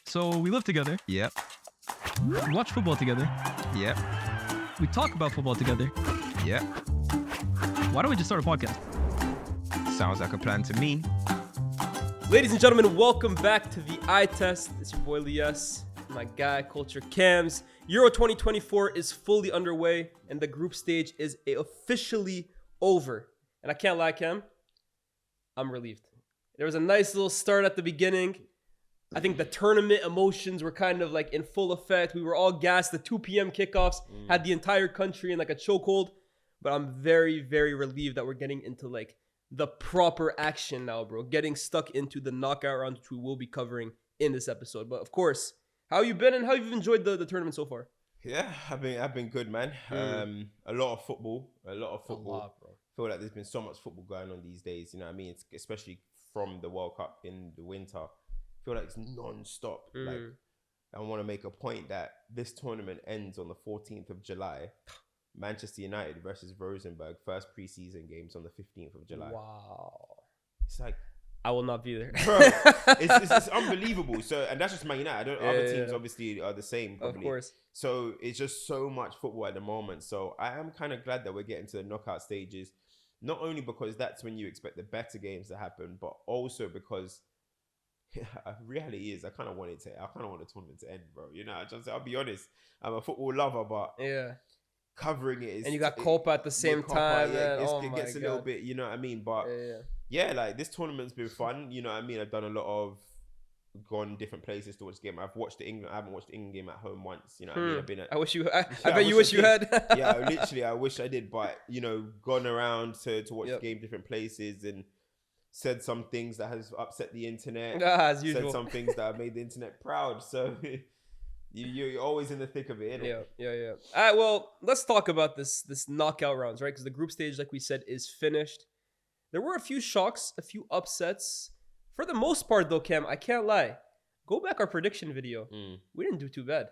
So we live together. Yep. We watch football together. Yep. We talk about football together. Yep. Why don't we just start a podcast? Sounds like a plan to me. Ladies and gentlemen, welcome back to the Eye Test. It's your boy Lyés, my guy CultureCams. Euro 2024 is fully underway and the group stage is officially over. And I can't lie, Cam, I'm relieved. There was a nice little start at the beginning. I think the tournament emotions were kind of like in full effect. We were all gassed. The 2 p.m. kickoffs had the entire country in like a chokehold. But I'm very, very relieved that we're getting into like the proper action now, bro. Getting stuck into the knockout round, which we will be covering in this episode. But of course, how you been and how you've enjoyed the tournament so far? Yeah, I've been good, man. A lot of football. A lot, bro. I feel like there's been so much football going on these days. You know what I mean? It's, especially from the World Cup in the winter. I feel like it's non-stop. Like, I want to make a point that this tournament ends on the 14th of July. Manchester United versus Rosenborg, first pre-season games on the 15th of July. Wow. It's like, I will not be there. bro, it's unbelievable. So, and that's just Man United. Other teams obviously are the same, probably. Of course. So it's just so much football at the moment. So I am kind of glad that we're getting to the knockout stages. Not only because that's when you expect the better games to happen, but also because reality is I kind of want the tournament to end, bro. You know, I'll be honest. I'm a football lover, but covering it is, and you got Copa at the same time. It gets a little bit, you know what I mean? But yeah, like this tournament's been fun. You know what I mean? I've done a lot of gone different places to watch the game. I haven't watched the England game at home once. You know what I mean? I've been at, I bet you wish you had. Yeah, literally, I wish I did. But you know, gone around to watch the game different places and said some things that has upset the internet. As usual. Said some things that have made the internet proud. So you're always in the thick of it, innit? Yeah. All right, well, let's talk about this knockout rounds, right? Because the group stage, like we said, is finished. There were a few shocks, a few upsets. For the most part, though, Cam, I can't lie. Go back our prediction video. We didn't do too bad.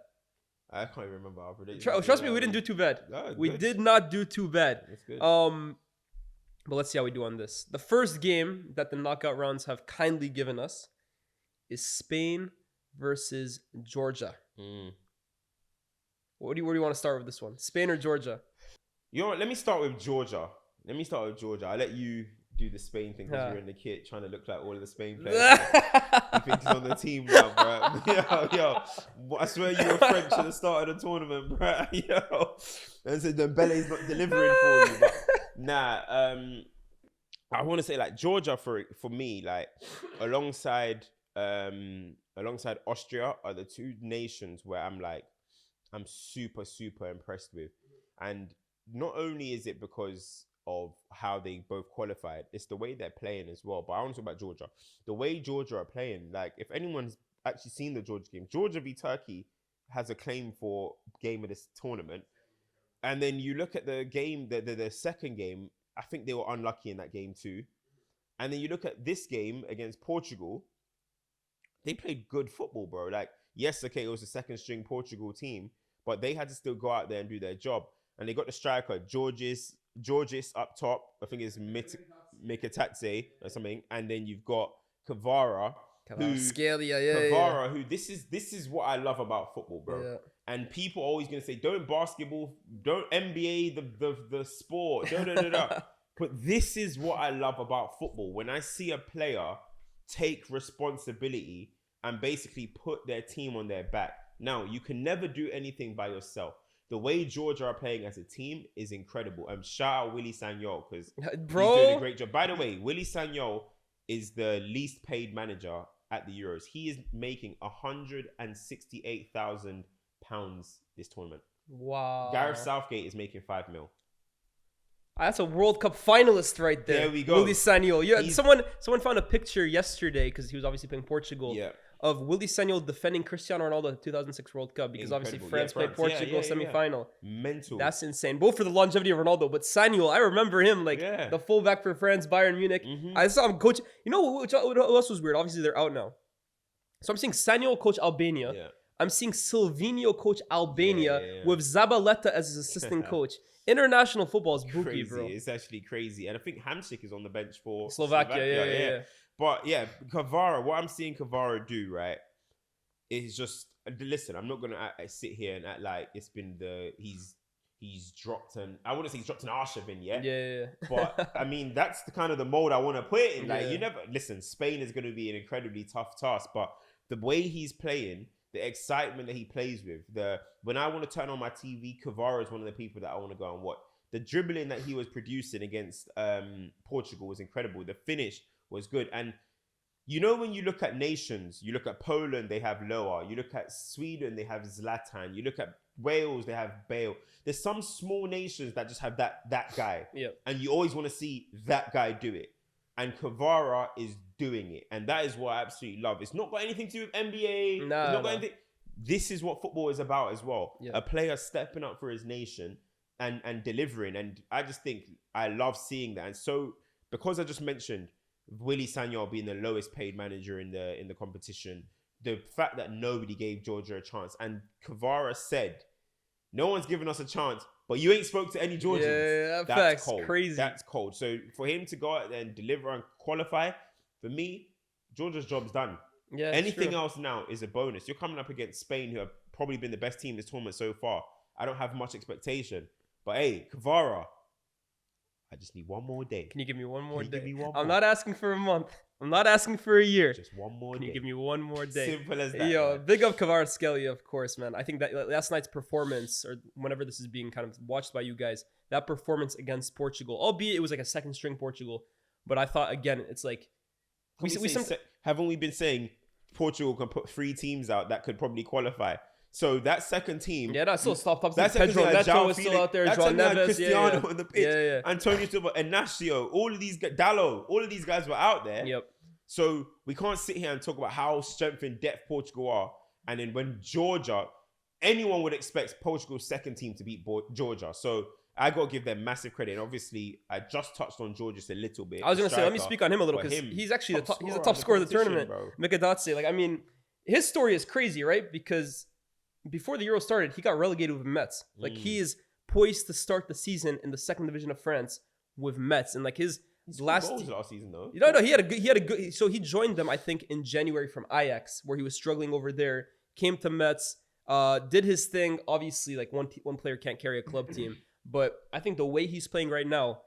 I can't even remember our prediction. Trust me, we didn't do too bad. We did not do too bad. That's good. But let's see how we do on this. The first game that the knockout rounds have kindly given us is Spain versus Georgia. Where do you want to start with this one? Spain or Georgia? You know what? Let me start with Georgia. I'll let you do the Spain thing because you're in the kit trying to look like all of the Spain players. You think he's on the team now, bro. Yo. I swear you were French at the start of the tournament, bro. Yo. And so Dembele's not delivering for you. But nah, I want to say like Georgia for me, like alongside Austria are the two nations where I'm super, super impressed with. And not only is it because of how they both qualified, it's the way they're playing as well. But I want to talk about Georgia. The way Georgia are playing, like if anyone's actually seen the Georgia game, Georgia v Turkey has a claim for game of this tournament. And then you look at the game, the second game, I think they were unlucky in that game too. And then you look at this game against Portugal, they played good football, bro. Like, yes, okay, it was a second string Portugal team, but they had to still go out there and do their job. And they got the striker, Georgis up top. I think it's Mikatatse or something. And then you've got Kvara, who this is what I love about football, bro. Yeah. And people are always gonna say, don't NBA the sport, But this is what I love about football. When I see a player take responsibility and basically put their team on their back. Now, you can never do anything by yourself. The way Georgia are playing as a team is incredible. Shout out Willy Sagnol because he's doing a great job. By the way, Willy Sagnol is the least paid manager at the Euros. He is making £168,000 this tournament. Wow. Gareth Southgate is making $5 million. That's a World Cup finalist right there. There we go. Willy Sagnol. Yeah, someone found a picture yesterday because he was obviously playing Portugal. Yeah. Of Willy Sagnol defending Cristiano Ronaldo at the 2006 World Cup because obviously France played Portugal semi-final. Mental. That's insane. Both for the longevity of Ronaldo, but Sagnol, I remember him the fullback for France, Bayern Munich. I saw him coach. You know what else was weird? Obviously they're out now. So I'm seeing Sagnol coach Albania. Yeah. I'm seeing Silvinho coach Albania with Zabaleta as his assistant coach. International football is bookie, bro. It's actually crazy. And I think Hamsik is on the bench for Slovakia. Yeah. But yeah, Kvara, what I'm seeing Kvara do, right? it's just listen. I'm not gonna sit here and act like it's been he's dropped an. I wouldn't say he's dropped an Arshavin yet. Yeah. But I mean, that's the kind of the mold I want to put it in. Like, Yeah. you never listen. Spain is going to be an incredibly tough task, but the way he's playing, the excitement that he plays with, when I want to turn on my TV, Kvara is one of the people that I want to go and watch. The dribbling that he was producing against Portugal was incredible. The finish was good, and you know, when you look at nations, you look at Poland, they have Loa. You look at Sweden, they have Zlatan. You look at Wales, they have Bale. There's some small nations that just have that guy. Yep. And you always want to see that guy do it. And Kvara is doing it. And that is what I absolutely love. It's not got anything to do with NBA. It's not got anything. This is what football is about as well. Yeah. A player stepping up for his nation and delivering. And I just think I love seeing that. And so, because I just mentioned Willy Sagnol being the lowest paid manager in the competition, the fact that nobody gave Georgia a chance, and Kvara said, "No one's given us a chance, but you ain't spoke to any Georgians." Yeah, that's facts. cold. Crazy. That's cold. So for him to go out there and deliver and qualify, for me, Georgia's job's done. Yeah. Anything else now is a bonus. You're coming up against Spain, who have probably been the best team this tournament so far. I don't have much expectation, but hey, Kvara, I just need one more day. Can you give me one more Can you day? give me one I'm more? not asking for a month. I'm not asking for a year. Just one more Can day. you give me one more day? Simple as that. Yo, man. big up Kvaratskhelia, of course, man. I think that last night's performance, or whenever this is being kind of watched by you guys, that performance against Portugal, albeit it was like a second string Portugal, but I thought, again, it's like Haven't we been saying Portugal can put 3 teams out that could probably qualify? So that second team, yeah, that's still top. that second Pedro team had Neto João is still Felix, out there. that João second team had Neves, Cristiano on the pitch, Yeah. Antonio Silva, Ignacio, all of these Dallo, all of these guys were out there. Yep. So we can't sit here and talk about how strength in depth Portugal are, and then when Georgia, anyone would expect Portugal's second team to beat Georgia. So I got to give them massive credit. And obviously, I just touched on Georgia just a little bit. I was gonna say, let me Striker. speak on him a little, But because him, he's actually he's the top top scorer of the competition, tournament. bro. Mikadatse, like, I mean, his story is crazy, right? Because before the Euro started, he got relegated with Metz. Like, he is poised to start the season in the second division of France with Metz, and like his last season though. No, he had a good. So he joined them, I think, in January from Ajax, where he was struggling over there. Came to Metz, did his thing. Obviously, like one player can't carry a club team, but I think the way he's playing right now,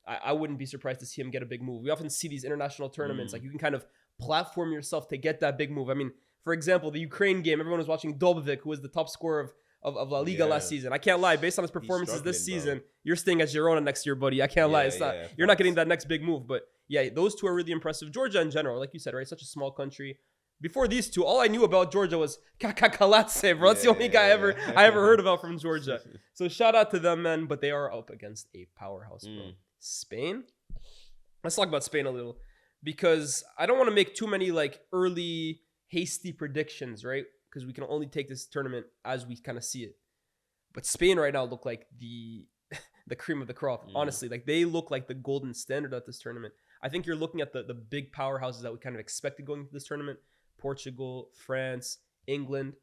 I wouldn't be surprised to see him get a big move. We often see these international tournaments, like you can kind of platform yourself to get that big move. I mean, for example, the Ukraine game, everyone was watching Dobovik, who was the top scorer of La Liga last season. I can't lie, based on his performances this season, you're staying at Girona next year, buddy. I can't lie. It's not, you're not getting that next big move. But yeah, those two are really impressive. Georgia in general, like you said, right? Such a small country. Before these two, all I knew about Georgia was Kakakalatse, bro. That's the only guy I ever heard about from Georgia. So shout out to them, man. But they are up against a powerhouse, bro. Spain? Let's talk about Spain a little, because I don't want to make too many like early hasty predictions, right? Because we can only take this tournament as we kind of see it. But Spain right now look like the cream of the crop. Honestly, like they look like the golden standard at this tournament. I think you're looking at the big powerhouses that we kind of expected going into this tournament. Portugal, France, England.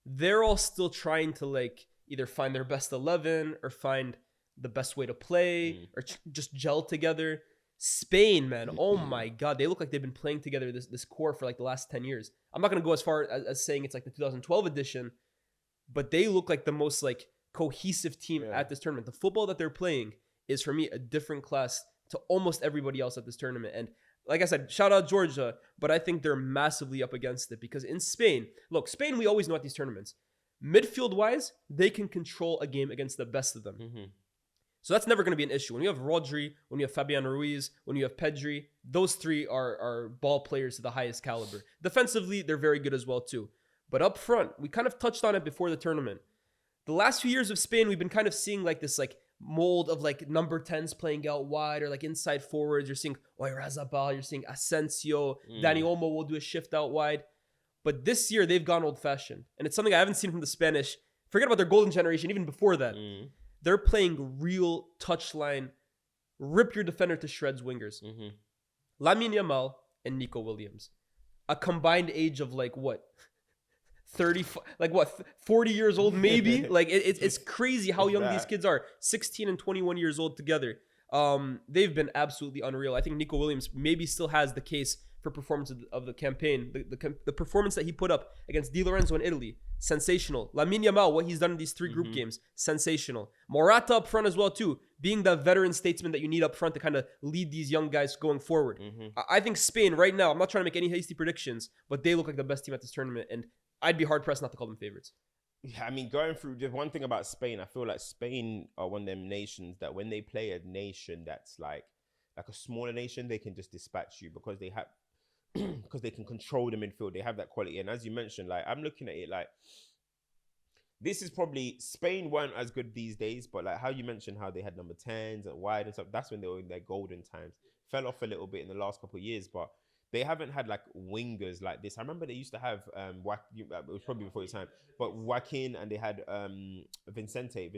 They're all still trying to like either find their best 11 or find the best way to play or just gel together. Spain, man, oh my God, they look like they've been playing together, this core, for like the last 10 years. I'm not going to go as far as saying it's like the 2012 edition, but they look like the most like cohesive team at this tournament. The football that they're playing is, for me, a different class to almost everybody else at this tournament. And like I said, shout out Georgia, but I think they're massively up against it, because in Spain, look, Spain, we always know at these tournaments, midfield-wise, they can control a game against the best of them. So that's never going to be an issue. When you have Rodri, when you have Fabian Ruiz, when you have Pedri, those three are ball players to the highest caliber. Defensively, they're very good as well too. But up front, we kind of touched on it before the tournament. The last few years of Spain, we've been kind of seeing like this like mold of like number 10s playing out wide or like inside forwards. You're seeing Oyarzabal, you're seeing Asensio, Dani Olmo will do a shift out wide. But this year, they've gone old-fashioned. And it's something I haven't seen from the Spanish. Forget about their golden generation, even before that. They're playing real touchline, rip your defender to shreds wingers. Lamine Yamal and Nico Williams. A combined age of like what? 40 years old maybe? Like it's crazy how young these kids are. 16 and 21 years old together. They've been absolutely unreal. I think Nico Williams maybe still has the case for performance of the campaign. The performance that he put up against Di Lorenzo in Italy, sensational. Lamine Yamal, what he's done in these 3 group games, sensational. Morata up front as well too, being the veteran statesman that you need up front to kind of lead these young guys going forward. I think Spain right now, I'm not trying to make any hasty predictions, but they look like the best team at this tournament, and I'd be hard pressed not to call them favorites. Yeah, I mean, going through just one thing about Spain, I feel like Spain are one of them nations that when they play a nation that's like a smaller nation, they can just dispatch you because they have because they can control the midfield. They have that quality, and as you mentioned, like I'm looking at it like this is probably Spain weren't as good these days, but like how you mentioned how they had number 10s and wide and stuff. That's when they were in their golden times. Fell off a little bit in the last couple of years, but they haven't had like wingers like this. I remember they used to have it was probably before your time, but Joaquin, and they had Vicente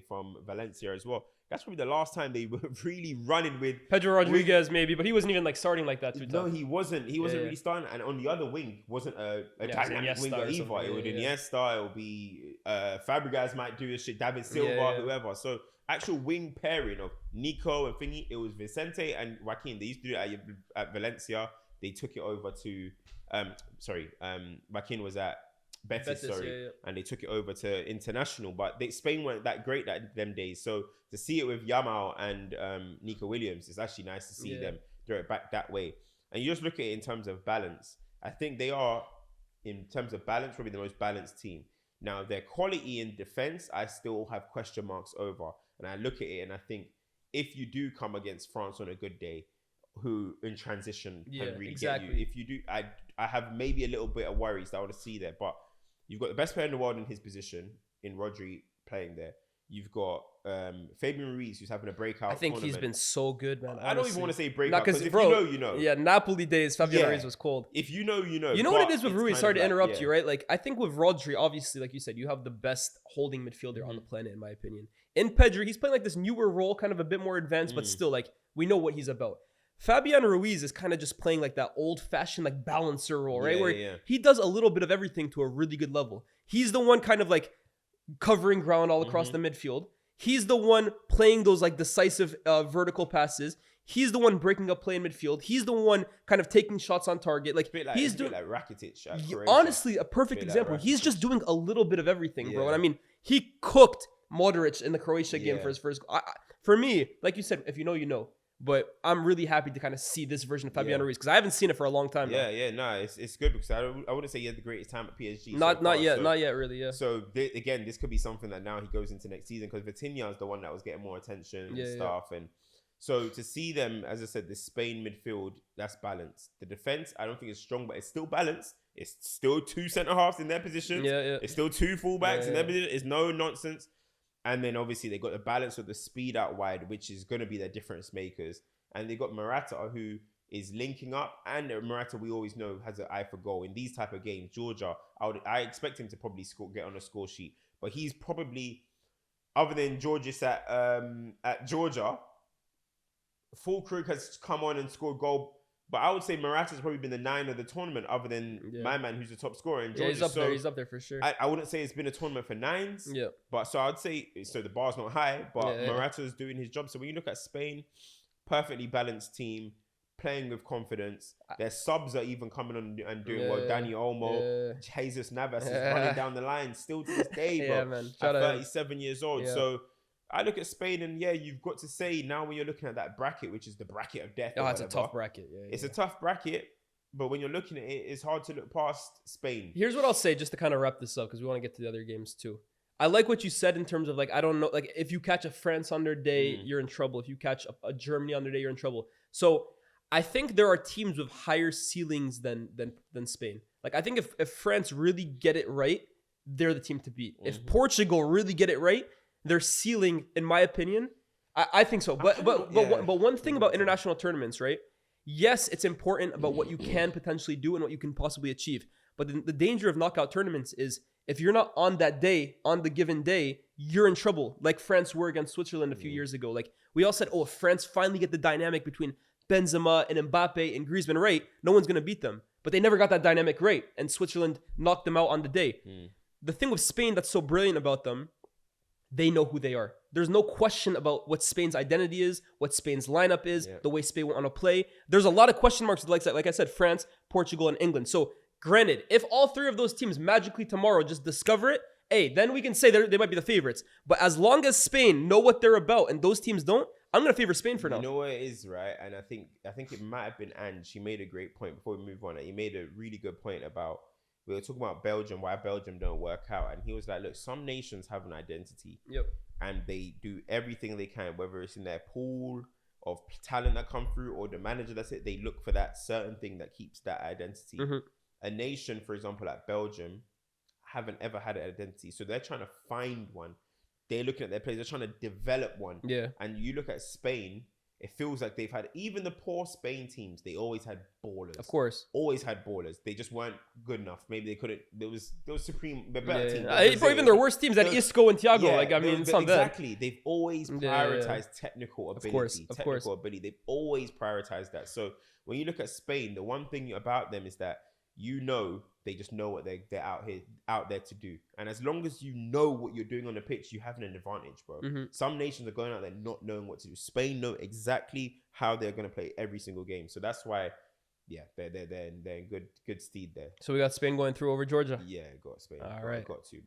from Valencia as well. That's probably the last time they were really running with Pedro Rodriguez maybe, but he wasn't even like starting like that. No, he wasn't. He wasn't really starting. And on the other wing wasn't a dynamic winger either. It would Iniesta. It would be Fabregas might do this shit. David Silva, whoever. So actual wing pairing of Nico and Thingy, it was Vicente and Joaquin. They used to do it at Valencia. They took it over to Joaquin was at Betis, and they took it over to International. But Spain weren't that great them days. So to see it with Yamal and Nico Williams, it's actually nice to see them do it back that way. And you just look at it in terms of balance. I think they are, in terms of balance, probably the most balanced team. Now, their quality in defense, I still have question marks over. And I look at it and I think if you do come against France on a good day, who in transition can really get you. If you do, I have maybe a little bit of worries that I want to see there. But you've got the best player in the world in his position, in Rodri playing there. You've got Fabian Ruiz, who's having a breakout. I think he's been so good, man. I don't even want to say breakout, because if bro, you know, you know. Yeah, Napoli days, Fabian Ruiz was cold. If you know, you know. You know what it is with Ruiz? Sorry to interrupt you, right? Like, I think with Rodri, obviously, like you said, you have the best holding midfielder on the planet, in my opinion. In Pedri, he's playing like this newer role, kind of a bit more advanced, but still, like, we know what he's about. Fabian Ruiz is kind of just playing like that old-fashioned like balancer role, right? Where he does a little bit of everything to a really good level. He's the one kind of like covering ground all across the midfield. He's the one playing those like decisive vertical passes. He's the one breaking up play in midfield. He's the one kind of taking shots on target. Like he's doing like Rakitic. Honestly, a perfect example. He's just doing a little bit of everything, bro. And I mean, he cooked Modric in the Croatia game for his first. For me, like you said, if you know, you know. But I'm really happy to kind of see this version of Fabian Ruiz because I haven't seen it for a long time. No, it's good because I wouldn't say he had the greatest time at PSG. Not yet, really. So again, this could be something that now he goes into next season because Vitinha is the one that was getting more attention and stuff. And so to see them, as I said, the Spain midfield, that's balanced. The defense, I don't think it's strong, but it's still balanced. It's still 2 centre halves in their positions. It's still 2 fullbacks in their position. It's no nonsense. And then obviously they got the balance of the speed out wide, which is going to be their difference makers. And they got Morata, who is linking up. And Morata, we always know, has an eye for goal. In these type of games, Georgia, I expect him to probably get on a score sheet. But he's probably, other than Georgis at Georgia, Fulkrug has come on and scored goal. But I would say Morata's probably been the 9 of the tournament, other than my man, who's the top scorer in Georgia. He's up there for sure. I wouldn't say it's been a tournament for 9s. Yeah. But so I'd say, so the bar's not high, but Morata's doing his job. So when you look at Spain, perfectly balanced team, playing with confidence. Their subs are even coming on and doing well. Dani Olmo, Jesus Navas is running down the line still to this day, bro. Man. At 37 years old. So I look at Spain and you've got to say now when you're looking at that bracket, which is the bracket of death. It's a tough bracket. It's a tough bracket, but when you're looking at it, it's hard to look past Spain. Here's what I'll say just to kind of wrap this up because we want to get to the other games too. I like what you said in terms of like, I don't know, like if you catch a France on their day, you're in trouble. If you catch a Germany on their day, you're in trouble. So I think there are teams with higher ceilings than Spain. Like I think if France really get it right, they're the team to beat. If Portugal really get it right, their ceiling, in my opinion, I think so. But one thing about international tournaments, right? Yes, it's important about what you can potentially do and what you can possibly achieve. But the danger of knockout tournaments is if you're not on that day, on the given day, you're in trouble. Like France were against Switzerland a few years ago. Like we all said, if France finally get the dynamic between Benzema and Mbappe and Griezmann right, no one's going to beat them. But they never got that dynamic right. And Switzerland knocked them out on the day. The thing with Spain that's so brilliant about them, they know who they are. there's no question about what Spain's identity is, what Spain's lineup is, Yeah. the way Spain want to play. There's a lot of question marks with, like I said, France, Portugal, and England. So granted, if all three of those teams magically tomorrow just discover it, hey, then we can say they might be the favorites. But as long as Spain know what they're about and those teams don't, I'm going to favor Spain for now. You know what it is, right? And I think it might have been Anne. She made a great point before we move on. He made a really good point about, we were talking about Belgium, why Belgium don't work out. And he was like, look, some nations have an identity. Yep. And they do everything they can, whether it's in their pool of talent that come through or the manager, that's it. They look for that certain thing that keeps that identity. Mm-hmm. A nation, for example, like Belgium, haven't ever had an identity. So they're trying to find one. They're looking at their players. They're trying to develop one. Yeah. And you look at Spain, it feels like they've had, even the poor Spain teams, they always had ballers. Of course. Always had ballers. They just weren't good enough. Maybe they couldn't. There was supreme, the better team. For even their worst teams, that Isco and Thiago. It's not bad. Exactly. They've always prioritized technical ability. Of course. Ability. They've always prioritized that. So when you look at Spain, the one thing about them is that they just know what they're out there to do. And as long as you know what you're doing on the pitch, you have an advantage, bro. Mm-hmm. Some nations are going out there not knowing what to do. Spain know exactly how they're going to play every single game. So that's why, yeah, they're in good stead there. So we got Spain going through over Georgia. Yeah, got Spain. All right. Got to.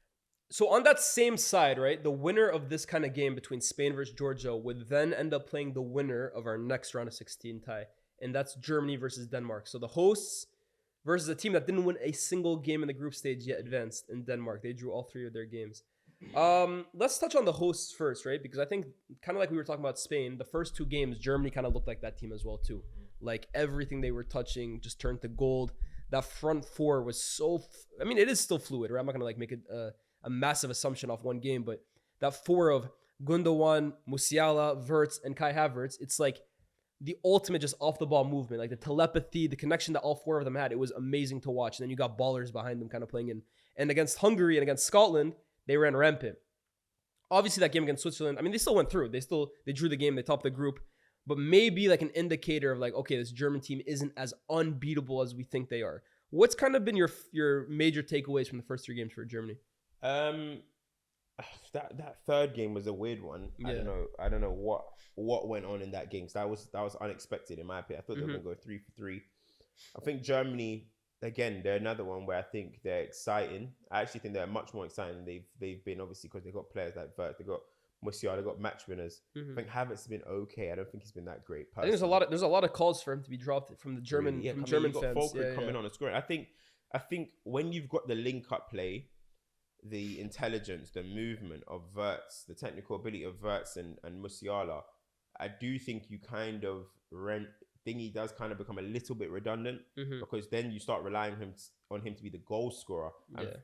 So on that same side, right, the winner of this kind of game between Spain versus Georgia would then end up playing the winner of our next round of 16 tie. And that's Germany versus Denmark. So the hosts versus a team that didn't win a single game in the group stage yet advanced in Denmark. They drew all three of their games. Let's touch on the hosts first, right? Because I think kind of like we were talking about Spain, the first two games, Germany kind of looked like that team as well too. Like everything they were touching just turned to gold. That front four was it is still fluid, right? I'm not going to like make it a massive assumption off one game, but that four of Gundogan, Musiala, Wirtz, and Kai Havertz, it's like the ultimate just off the ball movement, like the telepathy, the connection that all four of them had. It was amazing to watch. And then you got ballers behind them kind of playing in. And against Hungary and against Scotland, they ran rampant. Obviously that game against Switzerland, they still went through. They drew the game, they topped the group, but maybe like an indicator of like, okay, this German team isn't as unbeatable as we think they are. What's kind of been your major takeaways from the first three games for Germany? That third game was a weird one. Yeah. I don't know what went on in that game. So that was unexpected in my opinion. I thought they were gonna go 3-for-3. I think Germany, again, they're another one where I think they're exciting. I actually think they're much more exciting than they've been, obviously, because they've got players like Wirtz, they've got Musiala, they've got match winners. I think Havertz has been okay. I don't think he's been that great. I think there's a lot of calls for him to be dropped from the German German you've got fans. Fulkrug coming on and scoring. I think when you've got the link up play, the intelligence, the movement of Wirtz, the technical ability of Wirtz and Musiala, I do think you kind of Thingy does kind of become a little bit redundant because then you start relying on him to be the goal scorer.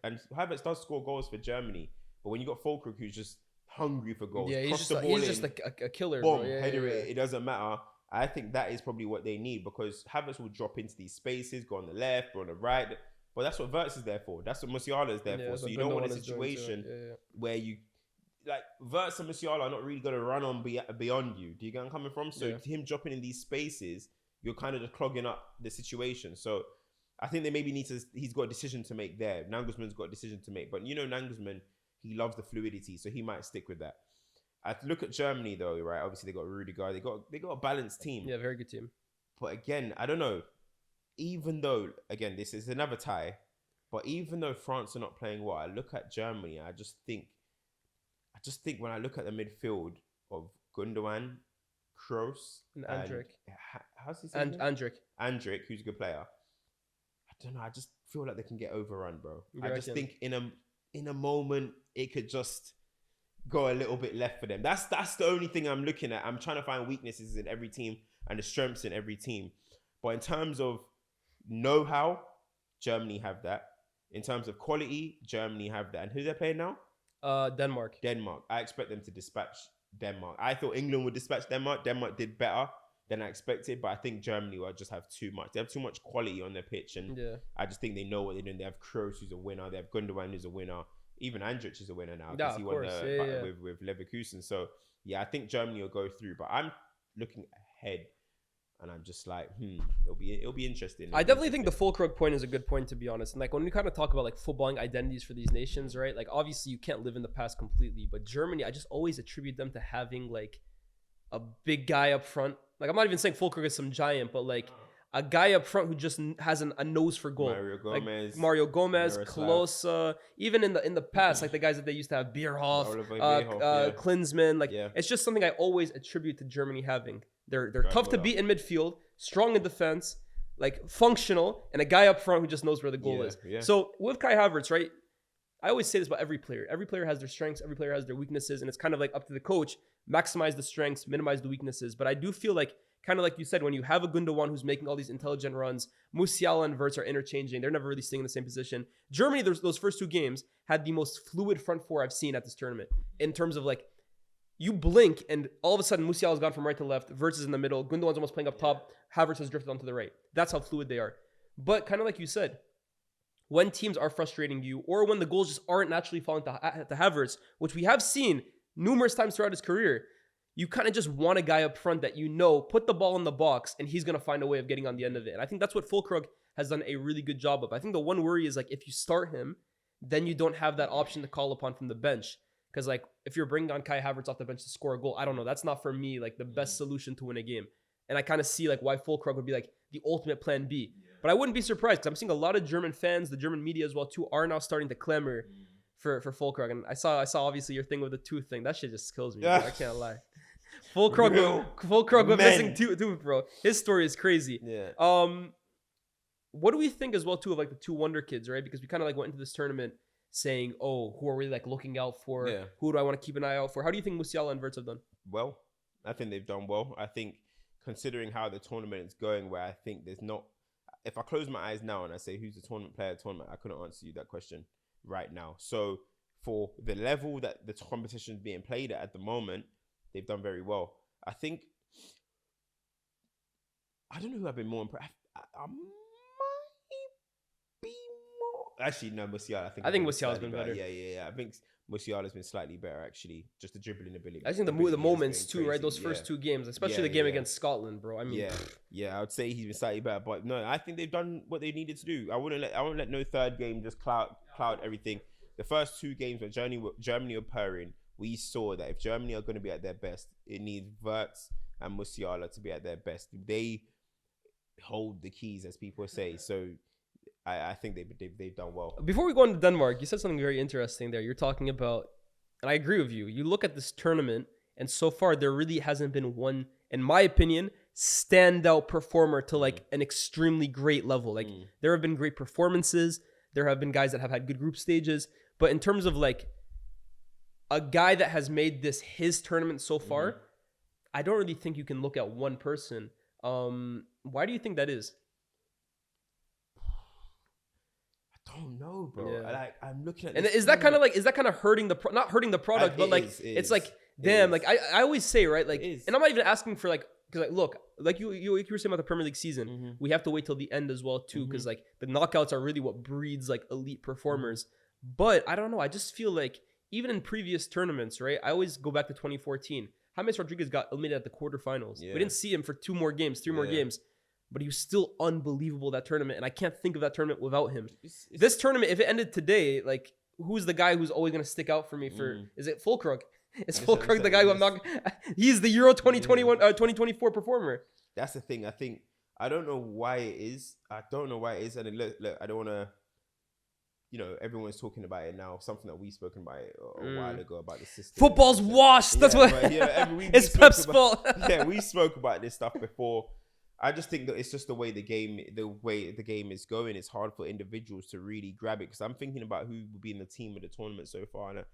And Havertz does score goals for Germany, but when you got Fulkrug who's just hungry for goals, he's just a killer. Boom, header it. It doesn't matter. I think that is probably what they need because Havertz will drop into these spaces, go on the left or on the right. But that's what Wirtz is there for. That's what Musiala is there for. So you don't want a situation where you like Wirtz and Musiala are not really going to run on beyond you. Do you get where I'm coming from? So him dropping in these spaces, you're kind of just clogging up the situation. So I think they maybe he's got a decision to make there. Nagelsmann's got a decision to make. But Nagelsmann, he loves the fluidity, so he might stick with that. I look at Germany though, right? Obviously they got Rudiger, they got a balanced team. Yeah, very good team. But again, I don't know. Even though, again, this is another tie, but even though France are not playing well, I look at Germany, I just think when I look at the midfield of Gundogan, Kroos, and Andrik. How's his name? Andrik, who's a good player. I don't know. I just feel like they can get overrun, bro. I just think in a moment it could just go a little bit left for them. That's the only thing I'm looking at. I'm trying to find weaknesses in every team and the strengths in every team. But in terms of know-how, Germany have that. In terms of quality, Germany have that. And who they're playing now? Denmark. I expect them to dispatch Denmark. I thought England would dispatch Denmark. Denmark did better than I expected, but I think Germany will just have too much. They have too much quality on their pitch, and I just think they know what they're doing. They have Kroos, who's a winner. They have Gundogan, who's a winner. Even Andrich is a winner now because he won with Leverkusen. So, yeah, I think Germany will go through, but I'm looking ahead. And I'm just like, it'll be interesting. I definitely think the Fulkrug point is a good point, to be honest. And like when we kind of talk about like footballing identities for these nations, right? Like obviously you can't live in the past completely, but Germany, I just always attribute them to having like a big guy up front. Like I'm not even saying Fulkrug is some giant, but like a guy up front who just has a nose for goal. Mario Gomez, Klose, even in the past, like the guys that they used to have, Bierhoff, Klinsmann. Like it's just something I always attribute to Germany having. They're tough to beat in midfield, strong in defense, like functional, and a guy up front who just knows where the goal is. Yeah. So with Kai Havertz, right? I always say this about every player. Every player has their strengths, every player has their weaknesses, and it's kind of like up to the coach, maximize the strengths, minimize the weaknesses. But I do feel like, kind of like you said, when you have a Gundogan who's making all these intelligent runs, Musiala and Wirtz are interchanging. They're never really staying in the same position. Germany, those first two games, had the most fluid front four I've seen at this tournament in terms of like, you blink and all of a sudden Musiala's gone from right to left, Wirtz is in the middle, Gundogan's almost playing up top, Havertz has drifted onto the right. That's how fluid they are. But kind of like you said, when teams are frustrating you or when the goals just aren't naturally falling to Havertz, which we have seen numerous times throughout his career, you kind of just want a guy up front that put the ball in the box and he's going to find a way of getting on the end of it. And I think that's what Fulkrug has done a really good job of. I think the one worry is like if you start him, then you don't have that option to call upon from the bench. Because like if you're bringing on Kai Havertz off the bench to score a goal, I don't know. That's not for me like the best solution to win a game. And I kind of see like why Fulkrug would be like the ultimate plan B. But I wouldn't be surprised because I'm seeing a lot of German fans, the German media as well too, are now starting to clamor for Fulkrug. And I saw obviously your thing with the tooth thing. That shit just kills me. Bro. I can't lie. Fulkrug with missing tooth, bro. His story is crazy. Yeah. What do we think as well too of like the two wonder kids, right? Because we kind of like went into this tournament saying, oh, who are we like looking out for? Yeah. Who do I want to keep an eye out for? How do you think Musiala and Wirtz have done? Well, I think they've done well. I think considering how the tournament is going, where I think there's not, if I close my eyes now and I say who's the tournament player of the tournament, I couldn't answer you that question right now. So for the level that the competition is being played at the moment, they've done very well. I think, I don't know who I've been more impressed. I might be more. Actually, no, Musiala. I think Musiala's been better. Yeah. I think Musiala's been slightly better, actually. Just the dribbling ability. I think the moments too, crazy. Right? Those first two games, especially the game against Scotland, bro. I mean, I would say he's been slightly better, but no, I think they've done what they needed to do. I won't let no third game just cloud everything. The first two games when Germany were purring, we saw that if Germany are going to be at their best, it needs Wirtz and Musiala to be at their best. They hold the keys, as people say. So I think they've done well. Before we go into Denmark, you said something very interesting there. You're talking about, and I agree with you. You look at this tournament, and so far there really hasn't been one, in my opinion, standout performer to like an extremely great level. Like there have been great performances. There have been guys that have had good group stages. But in terms of like a guy that has made this his tournament so far, I don't really think you can look at one person. Why do you think that is? I don't know, bro. Yeah. I'm looking at. And is that kind of hurting not hurting the product, but like it's like damn. Like I always say, right? Like, and I'm not even asking for like, because like look, like you were saying about the Premier League season, we have to wait till the end as well too, because like the knockouts are really what breeds like elite performers. But I don't know. I just feel like even in previous tournaments, right? I always go back to 2014. James Rodriguez got eliminated at the quarterfinals. Yeah. We didn't see him for 3 more games, but he was still unbelievable that tournament. And I can't think of that tournament without him. This tournament, if it ended today, like who's the guy who's always going to stick out for me for, is it Fulkrug? Is Fulkrug the guy who I'm not, he's the Euro 2024 performer. That's the thing. I don't know why it is. And look, I don't want to, everyone's talking about it now. Something that we've spoken about it a while ago about the system. Football's washed. That's what. It's Pep's fault. We spoke about this stuff before. I just think that it's just the way the game is going. It's hard for individuals to really grab it, because I'm thinking about who will be in the team of the tournament so far, and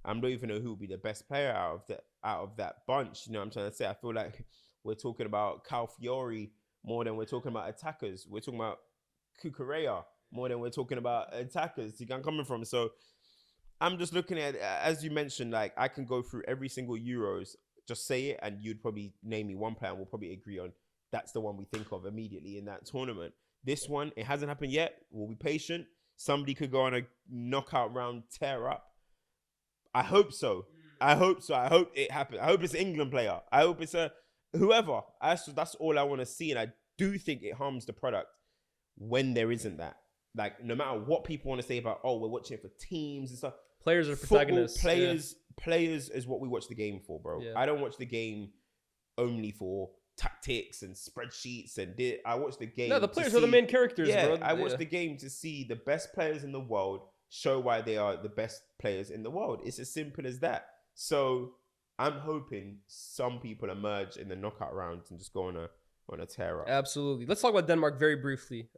I don't even know who will be the best player out of that bunch. You know what I'm trying to say? I feel like we're talking about Calfiori more than we're talking about attackers. We're talking about Cucurella more than we're talking about attackers. You can coming from. So I'm just looking at, as you mentioned, like I can go through every single Euros, just say it, and you'd probably name me one player, and we'll probably agree on that's the one we think of immediately in that tournament. This one, it hasn't happened yet. We'll be patient. Somebody could go on a knockout round tear up. I hope so. I hope it happens. I hope it's an England player. I hope it's a whoever. That's all I want to see, and I do think it harms the product when there isn't that. Like, no matter what people want to say about, oh, we're watching it for teams and stuff. Players are protagonists. Players is what we watch the game for, bro. Yeah. I don't watch the game only for tactics and spreadsheets I watch the game. No, the players are the main characters, bro. I watch the game to see the best players in the world show why they are the best players in the world. It's as simple as that. So I'm hoping some people emerge in the knockout rounds and just go on a tear up. Absolutely. Let's talk about Denmark very briefly.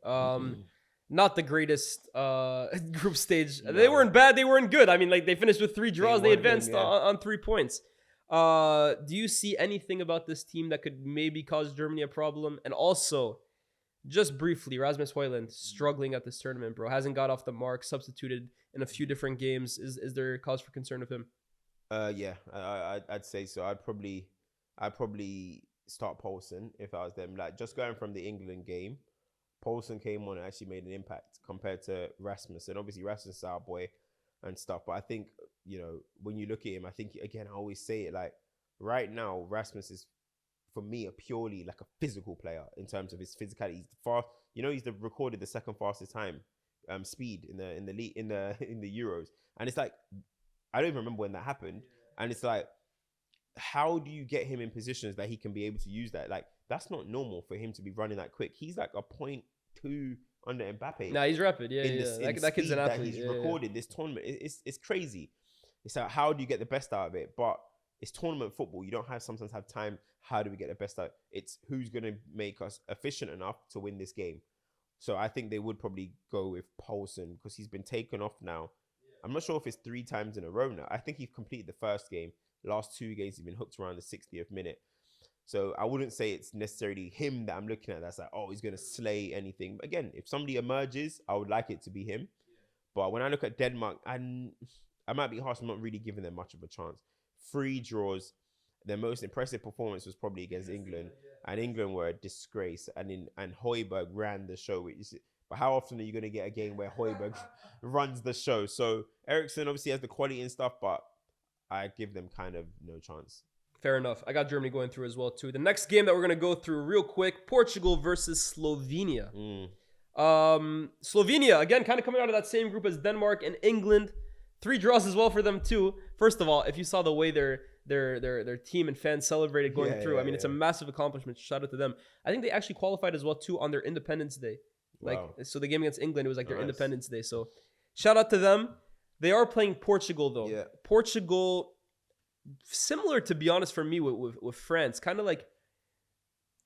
Not the greatest group stage. No. They weren't bad. They weren't good. I mean, like, they finished with 3 draws. They advanced on 3 points. Do you see anything about this team that could maybe cause Germany a problem? And also, just briefly, Rasmus Højlund struggling at this tournament, bro. Hasn't got off the mark, substituted in a few different games. Is there cause for concern of him? Yeah, I'd say so. I'd probably start Poulsen if I was them. Like, just going from the England game, Poulsen came on and actually made an impact compared to Rasmus. And obviously Rasmus is our boy and stuff. But I think, you know, when you look at him, I think, again, I always say it, like, right now, Rasmus is, for me, a purely like a physical player in terms of his physicality. He's fast. You know, he's recorded the second fastest time speed in the Euros. And it's like, I don't even remember when that happened. And it's like, how do you get him in positions that he can be able to use that? Like, that's not normal for him to be running that quick. He's like a 0.2 under Mbappe. Nah, he's rapid. Yeah. That kid's an athlete. That he's recorded this tournament. It's crazy. It's like, how do you get the best out of it? But it's tournament football. You don't sometimes have time. How do we get the best out? It's who's going to make us efficient enough to win this game. So I think they would probably go with Poulsen because he's been taken off now. I'm not sure if it's 3 times in a row now. I think he's completed the first game. Last 2 games, he's been hooked around the 60th minute. So I wouldn't say it's necessarily him that I'm looking at that's like, oh, he's going to slay anything. But again, if somebody emerges, I would like it to be him. But when I look at Denmark, I might be harsh. I'm not really giving them much of a chance. 3 draws. Their most impressive performance was probably against England. And England were a disgrace. And Højbjerg ran the show. But how often are you going to get a game where Højbjerg runs the show? So Eriksen obviously has the quality and stuff, but I give them kind of no chance. Fair enough. I got Germany going through as well, too. The next game that we're going to go through real quick, Portugal versus Slovenia. Slovenia, again, kind of coming out of that same group as Denmark and England. 3 draws as well for them, too. First of all, if you saw the way their team and fans celebrated going through, I mean, it's a massive accomplishment. Shout out to them. I think they actually qualified as well, too, on their Independence Day. So the game against England, it was like their Independence Day. So shout out to them. They are playing Portugal, though. Yeah. Portugal, similar, to be honest, for me with France, kind of like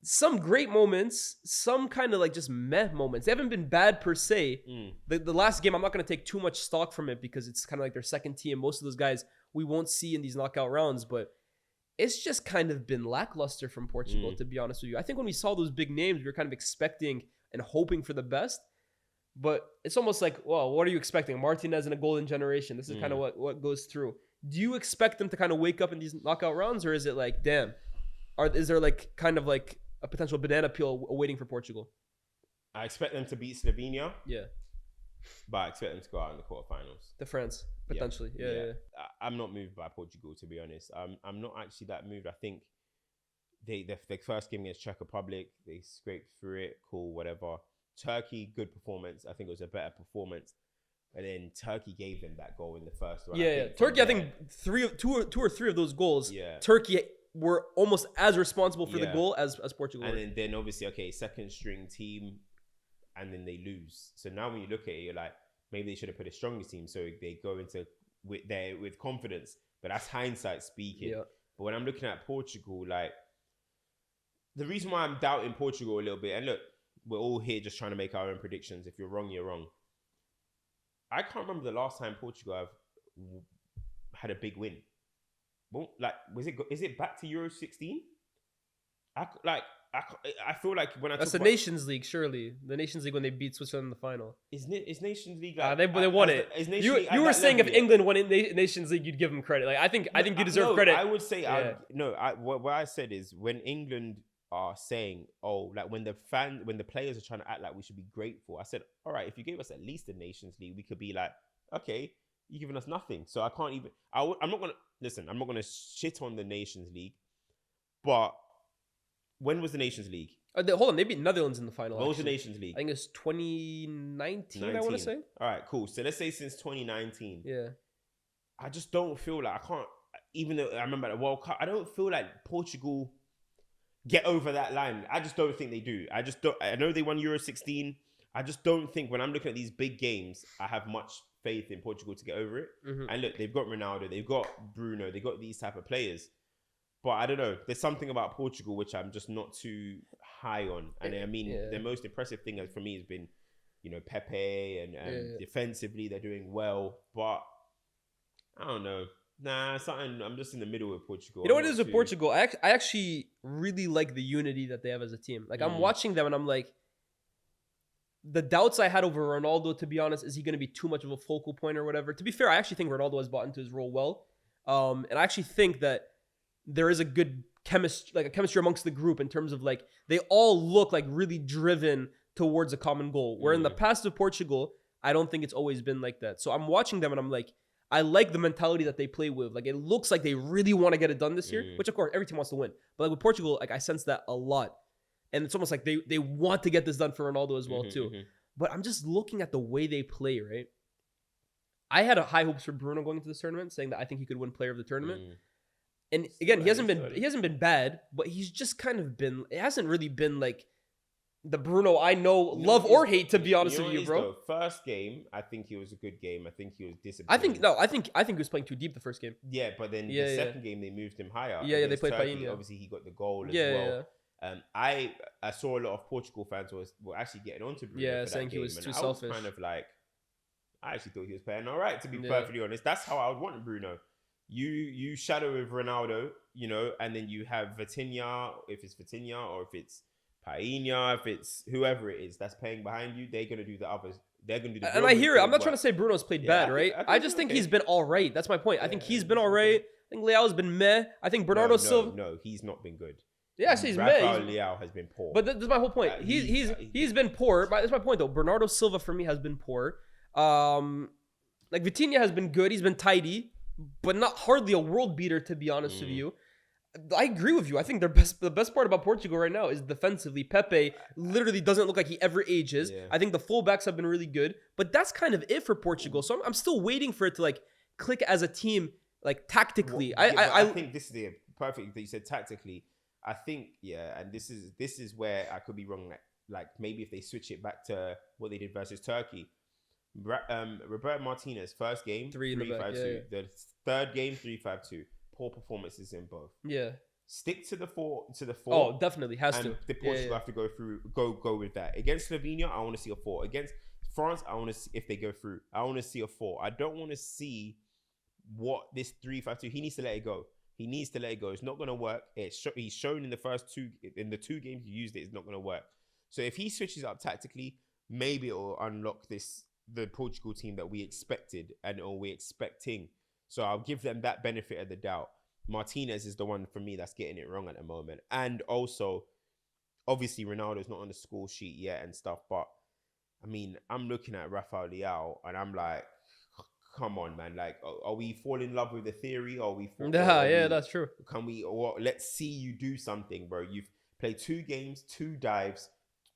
some great moments, some kind of like just meh moments. They haven't been bad per se. The last game, I'm not going to take too much stock from it because it's kind of like their second team. Most of those guys we won't see in these knockout rounds, but it's just kind of been lackluster from Portugal, to be honest with you. I think when we saw those big names, we were kind of expecting and hoping for the best. But it's almost like, well, what are you expecting? Martinez in a golden generation. This is kind of what goes through. Do you expect them to kind of wake up in these knockout rounds, or is it like, damn, is there like kind of like a potential banana peel awaiting for Portugal? I expect them to beat Slovenia. Yeah. But I expect them to go out in the quarterfinals. The France, potentially. Yeah. I'm not moved by Portugal, to be honest. I'm not actually that moved. I think their first game against Czech Republic, they scraped through it. Cool, whatever. Turkey, good performance. I think it was a better performance. And then Turkey gave them that goal in the first round. Turkey, I think two or three of those goals, Turkey were almost as responsible for the goal as Portugal. And then obviously, second string team, and then they lose. So now when you look at it, you're like, maybe they should have put a stronger team so they go into with confidence. But that's hindsight speaking. Yeah. But when I'm looking at Portugal, like, the reason why I'm doubting Portugal a little bit, and look, we're all here just trying to make our own predictions. If you're wrong, you're wrong. I can't remember the last time Portugal have had a big win. Well, like, is it back to Euro 16? I feel like when that's the Nations League, surely the Nations League when they beat Switzerland in the final. Is Nations League? Like, they won it. You were saying if England won in Nations League, you'd give them credit. Like I think you deserve credit. I would say what I said is when England are saying, oh, like when the players are trying to act like we should be grateful, I said, all right, if you gave us at least the Nations League, we could be like, okay, you're giving us nothing. So I can't even. I'm not gonna shit on the Nations League, but When was the Nations League? Hold on, they beat Netherlands in the final. What was the actually. Nations League? I think it's 2019. I want to say. All right, cool. So let's say since 2019. Yeah. I just don't feel like I can't. Even though I remember the World Cup, I don't feel like Portugal get over that line. I just don't think they do. I just don't. I know they won Euro 16. I just don't think when I'm looking at these big games, I have much faith in Portugal to get over it. Mm-hmm. And look, they've got Ronaldo, they've got Bruno, they've got these type of players. But I don't know. There's something about Portugal which I'm just not too high on. And I mean, the most impressive thing for me has been, Pepe and defensively they're doing well. But I don't know. Nah, something. I'm just in the middle with Portugal. You know what it is with Portugal? I actually really like the unity that they have as a team. Like I'm watching them and I'm like, the doubts I had over Ronaldo, to be honest, is he going to be too much of a focal point or whatever? To be fair, I actually think Ronaldo has bought into his role well. And I actually think that there is a good chemistry amongst the group in terms of like, they all look like really driven towards a common goal. Where in the past of Portugal, I don't think it's always been like that. So I'm watching them and I'm like, I like the mentality that they play with. Like, it looks like they really want to get it done this year, which of course every team wants to win. But like with Portugal, like I sense that a lot. And it's almost like they want to get this done for Ronaldo as well too. But I'm just looking at the way they play, right? I had a high hopes for Bruno going into this tournament, saying that I think he could win player of the tournament. And again, he hasn't been bad, but he's just kind of been. It hasn't really been like the Bruno I know, love or hate, to be honest with you, bro. Though, first game, I think it was a good game. I think he was disappointed. I think he was playing too deep the first game. Yeah, but then the second game they moved him higher. Yeah, they played Turkey. Paine. Obviously, he got the goal as well. Yeah. I saw a lot of Portugal fans were actually getting onto Bruno. Yeah, for saying that he was game, too and selfish. I was kind of like, I actually thought he was playing all right. To be perfectly honest, that's how I would want Bruno. You shadow with Ronaldo, and then you have Vitinha. If it's Vitinha or if it's Painha, if it's whoever it is that's playing behind you, they're gonna do the others. They're gonna do the. And I hear it. I'm not trying to say Bruno's played bad, right? I just think he's been all right. That's my point. I think he's been all right. I think Leao's been meh. I think Bernardo Silva. No, he's not been good. Yeah, I say he's Rafael meh. Leao has been poor. But that's my whole point. He's been poor. But that's my point though. Bernardo Silva for me has been poor. Like Vitinha has been good. He's been tidy, but not hardly a world beater, to be honest with you. I agree with you. I think the best part about Portugal right now is defensively. Pepe literally doesn't look like he ever ages. Yeah. I think the fullbacks have been really good, but that's kind of it for Portugal. So I'm still waiting for it to like click as a team, like tactically. I think this is the perfect that you said tactically. I think and this is where I could be wrong. Like maybe if they switch it back to what they did versus Turkey. Roberto Martinez first game 3-5-2. The third game 3-5-2. Poor performances in both. Yeah. Stick to the four. Oh, definitely has and to. The Portugal have to go with that. Against Slovenia, I want to see a 4. Against France, I want to see if they go through. I want to see a 4. I don't want to see what this 3-5-2. He needs to let it go. It's not going to work. He's shown in the two games he used it. It's not going to work. So if he switches up tactically, maybe it will unlock the Portugal team that we expected or we're expecting. So I'll give them that benefit of the doubt. Martinez is the one for me that's getting it wrong at the moment. And also, obviously, Ronaldo's not on the score sheet yet and stuff. But, I mean, I'm looking at Rafael Leao and I'm like, come on, man. Like, are we falling in love with the theory? That's true. Let's see you do something, bro. You've played 2 games, 2 dives,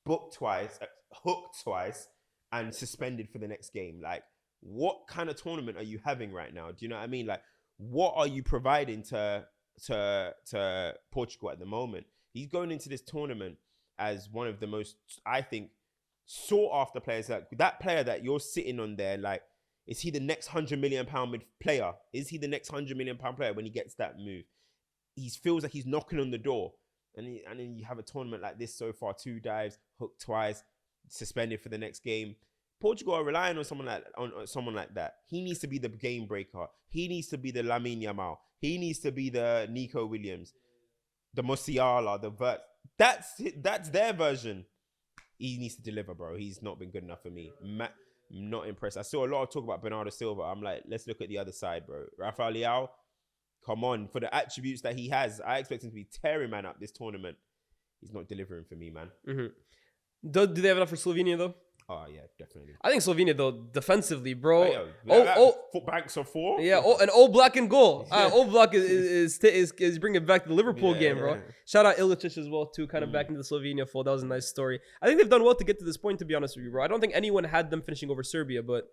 booked twice, hooked twice, and suspended for the next game. Like, what kind of tournament are you having right now? Do you know what I mean? Like, what are you providing to Portugal at the moment? He's going into this tournament as one of the most, I think, sought after players. Like that player that you're sitting on there, like, is he the next £100 million player? Is he the next £100 million player when he gets that move? He feels like he's knocking on the door. And then you have a tournament like this so far, 2 dives, hooked twice, suspended for the next game. Portugal are relying on someone like that. He needs to be the game breaker. He needs to be the Lamine Yamal. He needs to be the Nico Williams, the Musiala, the Vert. That's their version. He needs to deliver, bro. He's not been good enough for me. Not impressed. I saw a lot of talk about Bernardo Silva. I'm like, let's look at the other side, bro. Rafael Leao, come on. For the attributes that he has, I expect him to be tearing man up this tournament. He's not delivering for me, man. Do they have enough for Slovenia, though? Oh yeah, definitely. I think Slovenia though defensively, bro. Banks of 4. Yeah, an old black in goal. Old black is bringing back the Liverpool game, bro. Shout out Ilicic as well too, kind of back into the Slovenia fold. That was a nice story. I think they've done well to get to this point, to be honest with you, bro. I don't think anyone had them finishing over Serbia, but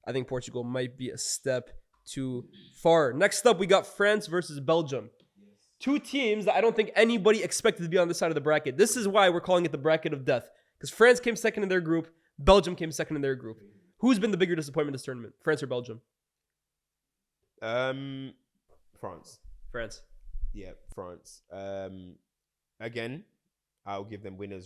I think Portugal might be a step too far. Next up, we got France versus Belgium. Two teams that I don't think anybody expected to be on this side of the bracket. This is why we're calling it the bracket of death, because France came second in their group. Belgium came second in their group. Who's been the bigger disappointment this tournament? France or Belgium? France. France. Yeah, France. Again, I'll give them winning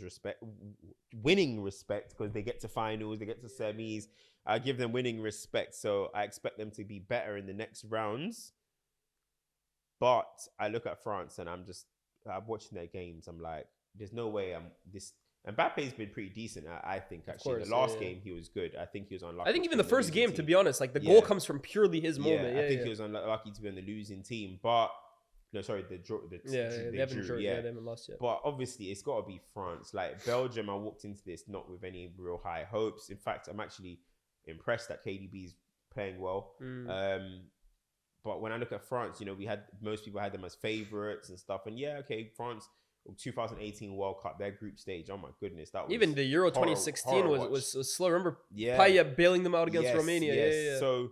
respect because they get to finals, they get to semis. I give them winning respect, so I expect them to be better in the next rounds. But I look at France and I'm watching their games. I'm like, there's no way Mbappe's been pretty decent, I think, actually. The last game, he was good. I think he was unlucky. I think even the first game, to be honest, like the goal comes from purely his moment. I think he was unlucky to be on the losing team. But, no, sorry, they haven't lost yet. But obviously, it's got to be France. Like, Belgium, I walked into this not with any real high hopes. In fact, I'm actually impressed that KDB's playing well. But when I look at France, most people had them as favourites and stuff. And France... 2018 World Cup, their group stage. Oh my goodness, that was even the Euro 2016 was slow. Remember, Payet bailing them out against Romania. Yeah. So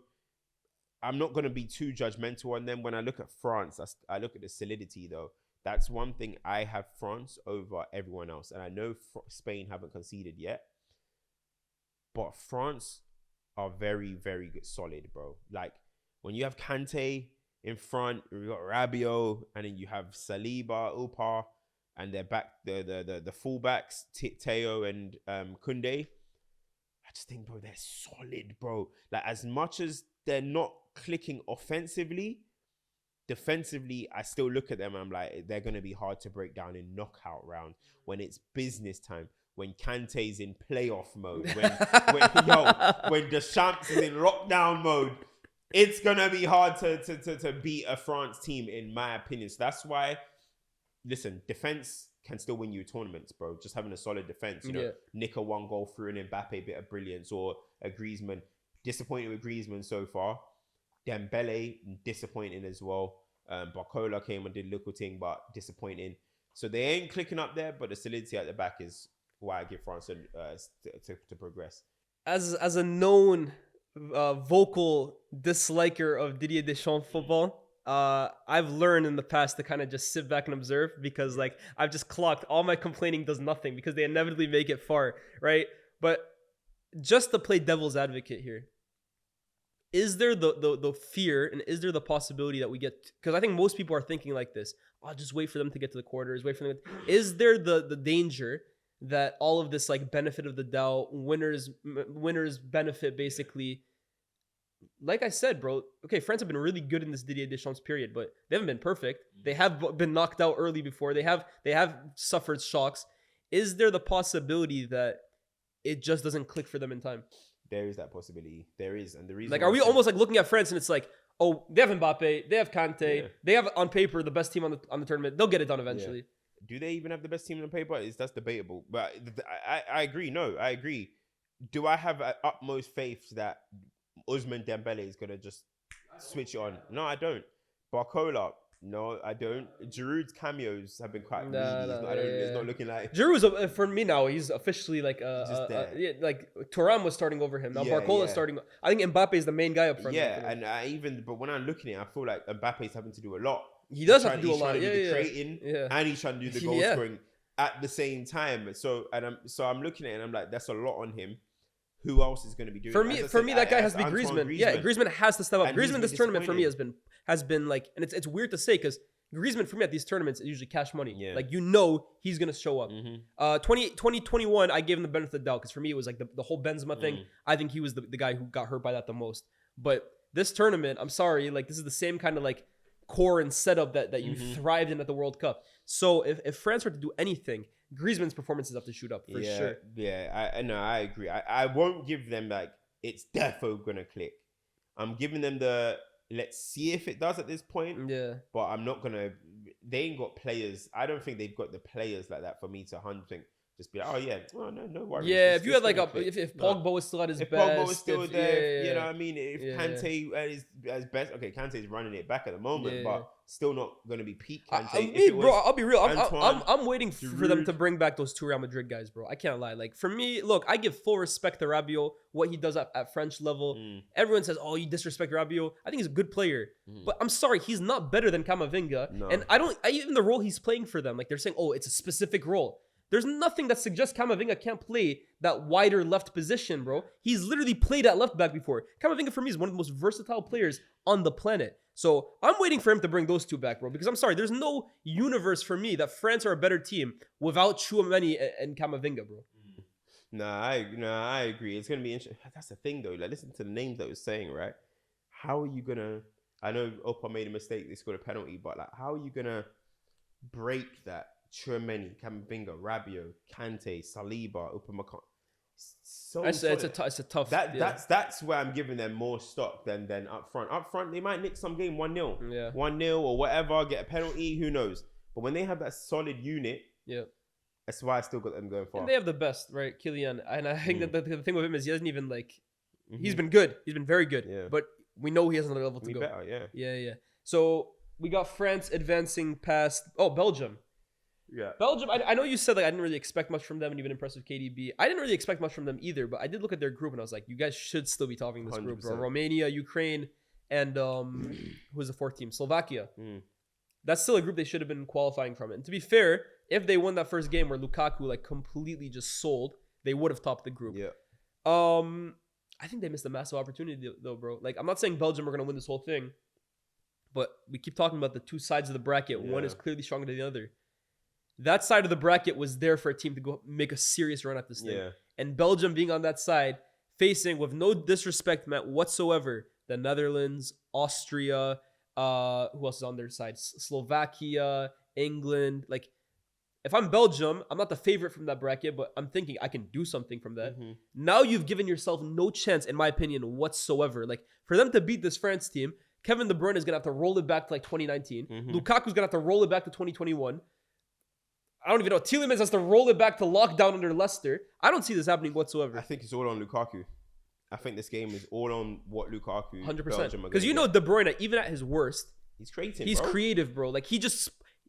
I'm not going to be too judgmental on them. When I look at France, I look at the solidity though. That's one thing. I have France over everyone else, and I know Spain haven't conceded yet, but France are very, very good, solid, bro. Like when you have Kante in front, you got Rabiot, and then you have Saliba, Upa. And they're back, the fullbacks, Teo and Koundé. I just think, bro, they're solid, bro. Like, as much as they're not clicking offensively, defensively, I still look at them and I'm like, they're going to be hard to break down in knockout round when it's business time, when Kante's in playoff mode, when Deschamps is in lockdown mode. It's going to be hard to beat a France team, in my opinion. So that's why... Listen, defense can still win you tournaments, bro. Just having a solid defense, nick a 1 goal through an Mbappe bit of brilliance, or a Griezmann. Disappointed with Griezmann so far. Dembele, disappointing as well. Barcola came and did little thing, but disappointing. So they ain't clicking up there, but the solidity at the back is why I give France to progress. As a known vocal disliker of Didier Deschamps football, I've learned in the past to kind of just sit back and observe, because like I've just clocked all my complaining does nothing because they inevitably make it far, right? But just to play devil's advocate here, is there the fear and is there the possibility that we get, because I think most people are thinking like this, I'll just wait for them to get to the quarters, is there the danger that all of this like benefit of the doubt, winners benefit basically? Like I said, bro, okay, France have been really good in this Didier Deschamps period, but they haven't been perfect. They have been knocked out early before. They have suffered shocks. Is there the possibility that it just doesn't click for them in time? There is that possibility. There is, and the reason. Like, are we almost like looking at France and it's like, oh, they have Mbappe, they have Kante, they have on paper the best team on the tournament. They'll get it done eventually. Yeah. Do they even have the best team on paper? That's debatable. But I agree. No, I agree. Do I have utmost faith that Ousmane Dembele is gonna just switch it on? No, I don't. Barcola, no, I don't. Giroud's cameos have been quite it's not looking like Giroud's for me now. He's officially like like Thuram was starting over him now. Barcola's starting. I think Mbappe is the main guy up front. Yeah, and but when I'm looking at it, I feel like Mbappe's having to do a lot. He does have to do a lot. Creating, and he's trying to do the goal scoring at the same time. So I'm looking at it and I'm like, that's a lot on him. Who else is going to be doing it? For me, that guy has to be Griezmann. Yeah, Griezmann has to step up. Griezmann this tournament for me has been like, and it's weird to say because Griezmann for me at these tournaments is usually cash money. Yeah. Like, he's going to show up. 2021, I gave him the benefit of the doubt because for me it was like the whole Benzema thing. I think he was the guy who got hurt by that the most. But this tournament, I'm sorry, like this is the same kind of like core and setup that you thrived in at the World Cup. So if France were to do anything, Griezmann's performances have to shoot up for sure. Yeah, I agree. I won't give them like it's defo gonna click. I'm giving them the let's see if it does at this point. Yeah. But I'm not gonna. They ain't got players. I don't think they've got the players like that for me to 100% just be like, oh yeah, oh, no worries. Yeah, It's- if you it's had like gonna a click. if No. Pogba was still at his If best, Pogba was still there, you know yeah. what I mean? If Yeah. Kante is as best, okay, Kante's running it back at the moment, Yeah. but still not going to be peak I Kante. If mean, it bro, was I'll be real. Antoine, I'm waiting for them Giroud. to bring back those two Real Madrid guys, bro. I can't lie. Like for me, look, I give full respect to Rabiot, what he does at French level. Everyone says, "Oh, you disrespect Rabiot." I think he's a good player, but I'm sorry, he's not better than Camavinga. No. And even the role he's playing for them, like they're saying, "Oh, it's a specific role." There's nothing that suggests Camavinga can't play that wider left position, bro. He's literally played at left back before. Camavinga for me is one of the most versatile players on the planet. So I'm waiting for him to bring those two back, bro. Because I'm sorry, there's no universe for me that France are a better team without Chouameni and Camavinga, bro. I agree. It's gonna be interesting. That's the thing, though. Like, listen to the names that was saying, right? How are you gonna? I know Opa made a mistake. They scored a penalty, but like, how are you gonna break that? Chouameni, Camavinga, Rabiot, Kante, Saliba, Upamecano. So It's a tough. That's where I'm giving them more stock than up front. Up front, they might nick some game 1-0, Yeah. 1-0 or whatever, get a penalty. Who knows? But when they have that solid unit, Yeah. that's why I still got them going far. And they have the best, right? Kylian. And I think that the thing with him is he hasn't even like. He's Mhm. been good. He's been very good. Yeah. But we know he has another level to We go. better, yeah. Yeah. So we got France advancing past. Oh, Belgium. Yeah. Belgium, I know you said like I didn't really expect much from them and you've been impressed with KDB. I didn't really expect much from them either, but I did look at their group and I was like, you guys should still be topping this group, bro. 100%. Romania, Ukraine, and who's the fourth team? Slovakia. That's still a group they should have been qualifying from. And to be fair, if they won that first game where Lukaku like completely just sold, they would have topped the group. Yeah. I think they missed a massive opportunity though, bro. Like I'm not saying Belgium are gonna win this whole thing, but we keep talking about the two sides of the bracket. One Yeah. is clearly stronger than the other. That side of the bracket was there for a team to go make a serious run at this thing. Yeah. And Belgium being on that side, facing with no disrespect meant whatsoever, the Netherlands, Austria, who else is on their side? Slovakia, England. Like, if I'm Belgium, I'm not the favorite from that bracket, but I'm thinking I can do something from that. Now you've given yourself no chance, in my opinion, whatsoever. Like, for them to beat this France team, Kevin De Bruyne is going to have to roll it back to like 2019. Lukaku's going to have to roll it back to 2021. I don't even know. Tielemans has to roll it back to lockdown under Leicester. I don't see this happening whatsoever. I think it's all on Lukaku. I think this game is all on what Lukaku. 100%. Because you know De Bruyne, even at his worst, he's creating. he's creative, bro. Like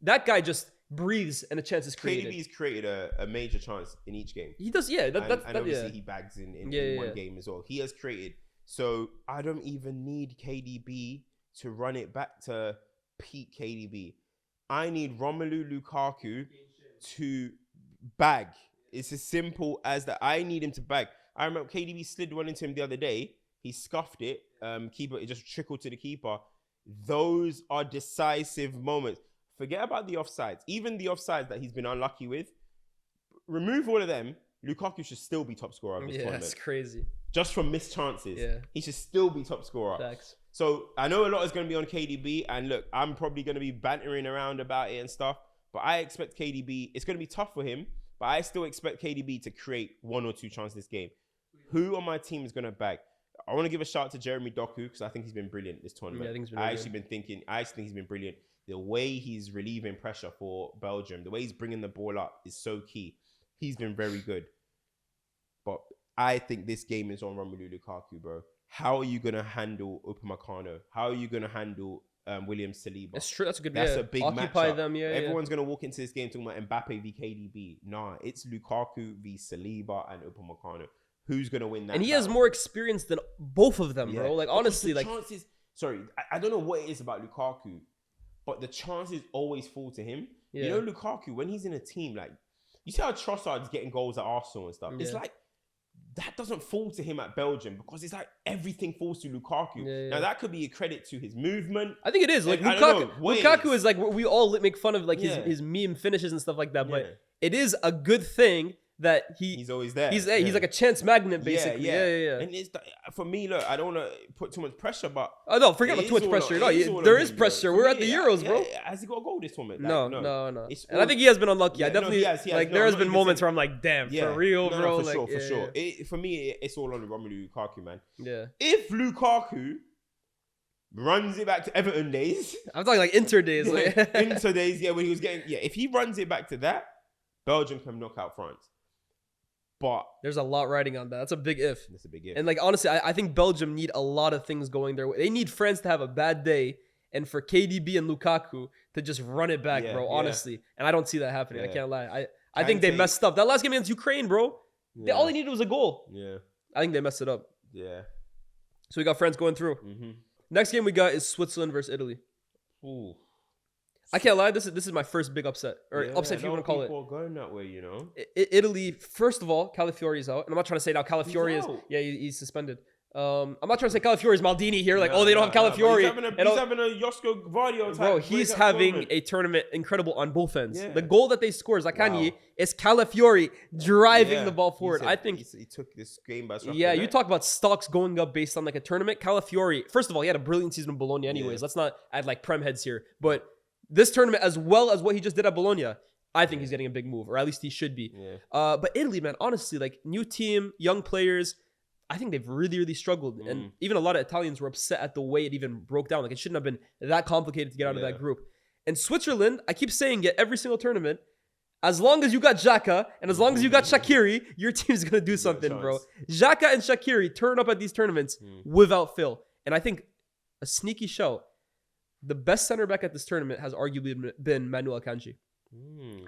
that guy just breathes and a chance is created. KDB's created a major chance in each game. He does, yeah. And obviously he bags in one Yeah. game as well. He has created. So I don't even need KDB to run it back to peak KDB. I need Romelu Lukaku to bag. It's as simple as that. I need him to bag. I remember KDB slid one into him the other day. He scuffed it. Keeper, it just trickled to the keeper. Those are decisive moments. Forget about the offsides. Even the offsides that he's been unlucky with. Remove all of them. Lukaku should still be top scorer of this tournament. That's crazy. Just from missed chances. Yeah. He should still be top scorer. Facts. So I know a lot is going to be on KDB. And look, I'm probably going to be bantering around about it and stuff. But I expect KDB, it's going to be tough for him, but I still expect KDB to create one or two chances this game. Who on my team is going to bag? I want to give a shout out to Jeremy Doku because I think he's been brilliant this tournament. Yeah, I think he's been really I actually think he's been brilliant. The way he's relieving pressure for Belgium, the way he's bringing the ball up is so key. He's been very good. But I think this game is on Romelu Lukaku, bro. How are you going to handle Upamecano? How are you going to handle William Saliba? That's true. That's a good. That's yeah. a big Occupy matchup. them. Yeah. Everyone's going to walk into this game talking about Mbappe v KDB. Nah, it's Lukaku v Saliba and Upamecano. Who's going to win that? And he has more experience than both of them, bro. Like, Because honestly, the like, chances. Sorry, I don't know what it is about Lukaku, but the chances always fall to him. Yeah. You know, Lukaku, when he's in a team, like, you see how Trossard's getting goals at Arsenal and stuff. It's Yeah. like, that doesn't fall to him at Belgium because it's like everything falls to Lukaku. Yeah. Now, that could be a credit to his movement. I think it is. Like, I don't know what it Lukaku is. is like, we all make fun of like Yeah. his meme finishes and stuff like that, Yeah. but it is a good thing that He's always there. he's Yeah. like a chance magnet, basically. Yeah. And it's for me, look, I don't want to put too much pressure, but Oh no, forget it about too much is all pressure. on- No, it is all there on is him, pressure. bro. We're For at the me, Euros, bro. Has he got a goal this tournament? Like, No. It's And I all- think he has been unlucky. Yeah, I no, definitely he has. like No, there I'm has not been even moments saying- where I'm like, damn, for real, No, bro. for like, sure, for yeah, sure. For me, it's all on Romelu Lukaku, man. Yeah. If Lukaku runs it back to Everton days, I'm talking like Inter days. Like, Inter days, when he was getting, if he runs it back to that, Belgium can knock out France. but There's a lot riding on that. That's a big if. that's a big if. And like honestly, I think Belgium need a lot of things going their way. They need France to have a bad day and for KDB and Lukaku to just run it back, bro. Honestly, and I don't see that happening. I can't lie. I think they messed up. That last game against Ukraine, bro. All they needed was a goal. Yeah. I think they messed it up. Yeah. So we got France going through. Mm-hmm. Next game we got is Switzerland versus Italy. Ooh. I can't lie. This is my first big upset or upset if you want to call it. People are going that way, you know. Italy. First of all, Calafiori is out, and I'm not trying to say now Calafiori is. out? Yeah, he's suspended. I'm not trying to say Calafiori is Maldini here. Like, they don't have Calafiori. He's having a Josko Vardio type. Bro, he's having a tournament incredible on both ends. Yeah. The goal that they score, Zaccagni, is Calafiori driving the ball forward. I think he took this game by surprise. Yeah, you talk about stocks going up based on like a tournament. Calafiori, first of all, he had a brilliant season in Bologna anyways. Let's not add like Prem heads here. But this tournament, as well as what he just did at Bologna, I think he's getting a big move, or at least he should be. Yeah. But Italy, man, honestly, like new team, young players, I think they've really, really struggled. And even a lot of Italians were upset at the way it even broke down. Like it shouldn't have been that complicated to get out of that group. And Switzerland, I keep saying it every single tournament, as long as you got Xhaka and as long as you got Shaqiri, your team's going to do something, bro. Xhaka and Shaqiri turn up at these tournaments without fail. And I think a sneaky shout, the best center back at this tournament has arguably been Manuel Akanji.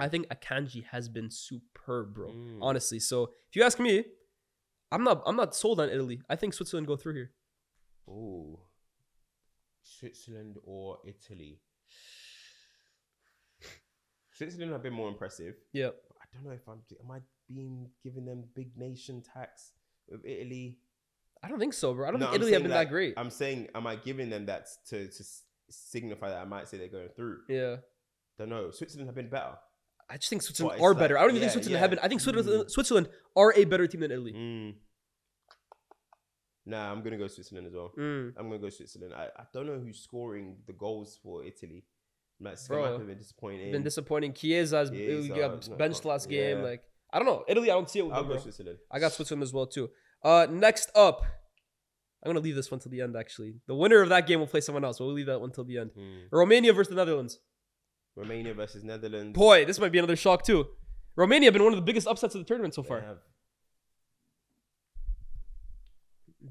I think Akanji has been superb, bro. Honestly. So if you ask me, I'm not sold on Italy. I think Switzerland go through here. Ooh. Switzerland or Italy? Switzerland have been more impressive. Yeah. I don't know if am I being given them big nation tax with Italy? I don't think so, bro. I don't think Italy have been that great. I'm saying, am I giving them that to signify that I might say they're going through? Yeah. Don't know. Switzerland have been better. I just think Switzerland are better. I don't even think Switzerland have been. I think Switzerland are a better team than Italy. Nah, I'm gonna go Switzerland as well. I'm gonna go Switzerland. I don't know who's scoring the goals for Italy. Like, Bro, been disappointing. Been disappointing. Chiesa's got benched last game. Like I don't know. Italy, I don't see it with I'll them, go bro. Switzerland. I got Switzerland as well too. Next up, I'm gonna leave this one till the end. Actually, the winner of that game will play someone else. We'll leave that one till the end. Romania versus the Netherlands. Romania versus Netherlands. Boy, this might be another shock too. Romania have been one of the biggest upsets of the tournament so far.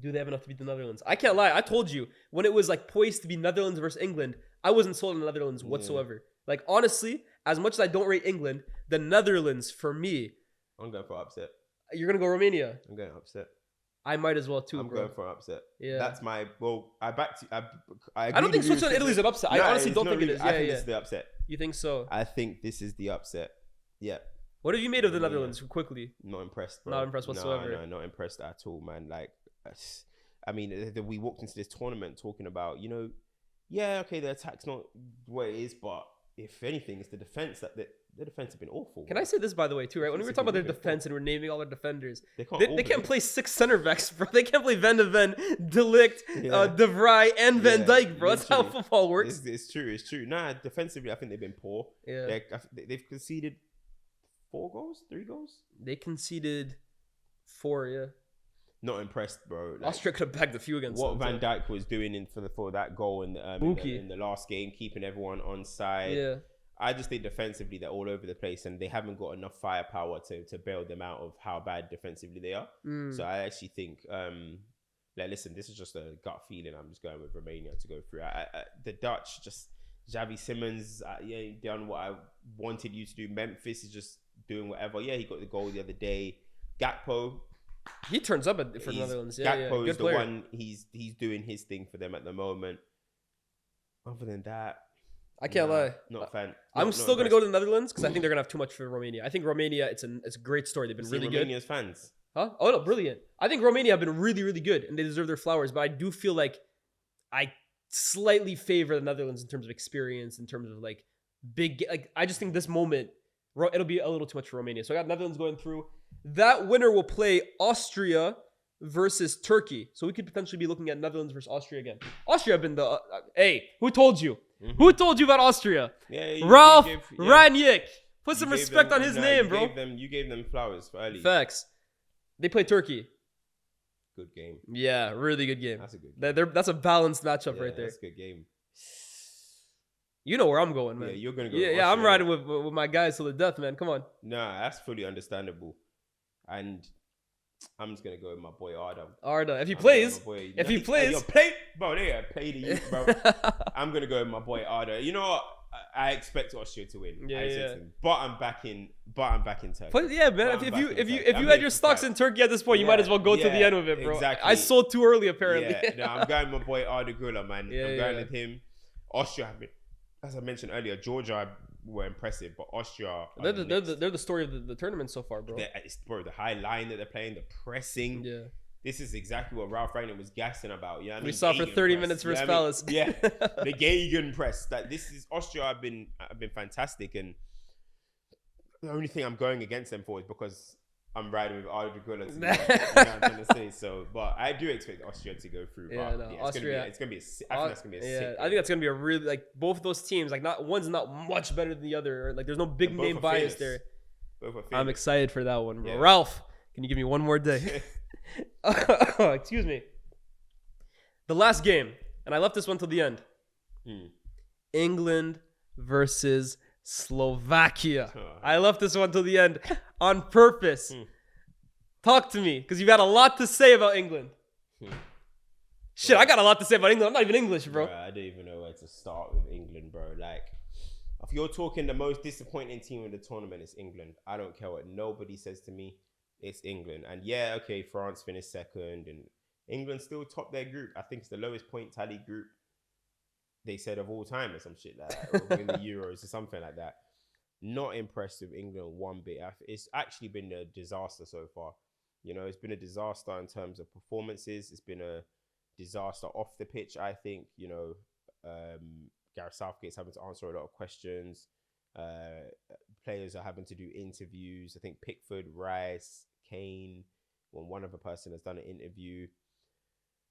Do they have enough to beat the Netherlands? I can't lie. I told you when it was like poised to be Netherlands versus England, I wasn't sold on the Netherlands whatsoever. Like honestly, as much as I don't rate England, the Netherlands for me. I'm going for upset. You're gonna go Romania. I'm going upset. I might as well too. I'm going for upset. Yeah, that's my. Well, I don't think Switzerland and Italy's an upset. I honestly don't think it is. I think this is the upset. You think so? I think this is the upset. Yeah. What have you made of the Netherlands quickly? Not impressed, bro. Not impressed whatsoever. No, not impressed at all, man. Like, I mean, we walked into this tournament talking about, okay, the attack's not what it is, but if anything, it's the defense that the defense have been awful. Can I say this, by the way, too, right? When we were talking about their defense and we're naming all their defenders, they can't play play 6 center backs, bro. They can't play Van de Ven, De Ligt, De Vrij, and Van Dijk, bro. That's how football works. It's true. Nah, defensively, I think they've been poor. Yeah. They've conceded 3 goals? They conceded 4, yeah. Not impressed, bro. Like, Austria could have bagged a few against what Van Dijk was doing for that goal in the last game, keeping everyone on side. Yeah. I just think defensively they're all over the place and they haven't got enough firepower to bail them out of how bad defensively they are. So I actually think, listen, this is just a gut feeling. I'm just going with Romania to go through. The Dutch, just Xavi Simons, done what I wanted you to do. Memphis is just doing whatever. Yeah, he got the goal the other day. Gakpo. He turns up for the Netherlands. Gakpo is the one. He's doing his thing for them at the moment. Other than that, I can't lie. Not a fan. I'm still going to go to the Netherlands because I think they're going to have too much for Romania. I think Romania, it's a great story. They've been really good. Romania's fans. Huh? Oh, no, brilliant. I think Romania have been really, really good and they deserve their flowers. But I do feel like I slightly favor the Netherlands in terms of experience, in terms of like big. Like I just think this moment, it'll be a little too much for Romania. So I got Netherlands going through. That winner will play Austria versus Turkey. So we could potentially be looking at Netherlands versus Austria again. Austria have been the... hey, who told you? Who told you about Austria? Ralph Rangnick. Put some respect on his name, bro. You gave them flowers for early. Facts. They play Turkey. Good game. Yeah, really good game. That's a good game. That's a balanced matchup right there. That's a good game. You know where I'm going, man. Yeah, you're going to go. Yeah, I'm riding with my guys till the death, man. Come on. Nah, that's fully understandable. And I'm just gonna go with my boy Arda. Arda, if he I'm plays, going with my boy- if he Hey, plays, yo, play, bro. They play the youth, bro. I'm gonna go with my boy Arda. You know what? I expect Austria to win. Yeah, I expect yeah. to win. But I'm back in Turkey. But yeah, man. I'm If back you in if you Turkey. if I'm you had making your stocks facts. in Turkey at this point, you might as well go to the end of it, bro. Exactly. I sold too early, apparently. Yeah, no, I'm going with my boy Arda Güler, man. Yeah, I'm going yeah. with him. Austria, as I mentioned earlier, Georgia were impressive, but Austria, They're the story of the tournament so far, bro. bro, the high line that they're playing, the pressing. Yeah. This is exactly what Ralph Rangnick was gassing about. You know what I mean? We saw for 30 minutes versus Palace. Yeah, the Gegen press. That this is Austria. Have been fantastic, and the only thing I'm going against them for is because I'm riding with Arda Güler. You know what I'm trying to say. So, but I do expect Austria to go through. Yeah, But no, yeah, Austria. It's gonna be. I think that's gonna be a sick. I think that's gonna be a really like both those teams. Like one's not much better than the other. Or, like there's no big And both name are bias famous. there. Both are I'm famous. excited for that one, bro. Yeah. Ralph, can you give me one more day? Excuse me. The last game, and I left this one till the end. England versus Slovakia. I left this one till the end on purpose. Talk to me, because you got a lot to say about England. Shit, I got a lot to say about England. I'm not even English, bro. I don't even know where to start with England, bro. Like, if you're talking the most disappointing team in the tournament, it's England. I don't care what nobody says to me. It's England. And yeah, okay, France finished second, and England still top their group. I think it's the lowest point tally group, they said, of all time or some shit like that, or in the Euros or something like that. Not impressed with England one bit. It's actually been a disaster so far. You know, it's been a disaster in terms of performances. It's been a disaster off the pitch, I think. You know, Gareth Southgate's having to answer a lot of questions. Players are having to do interviews. I think Pickford, Rice, Kane, when one other person has done an interview.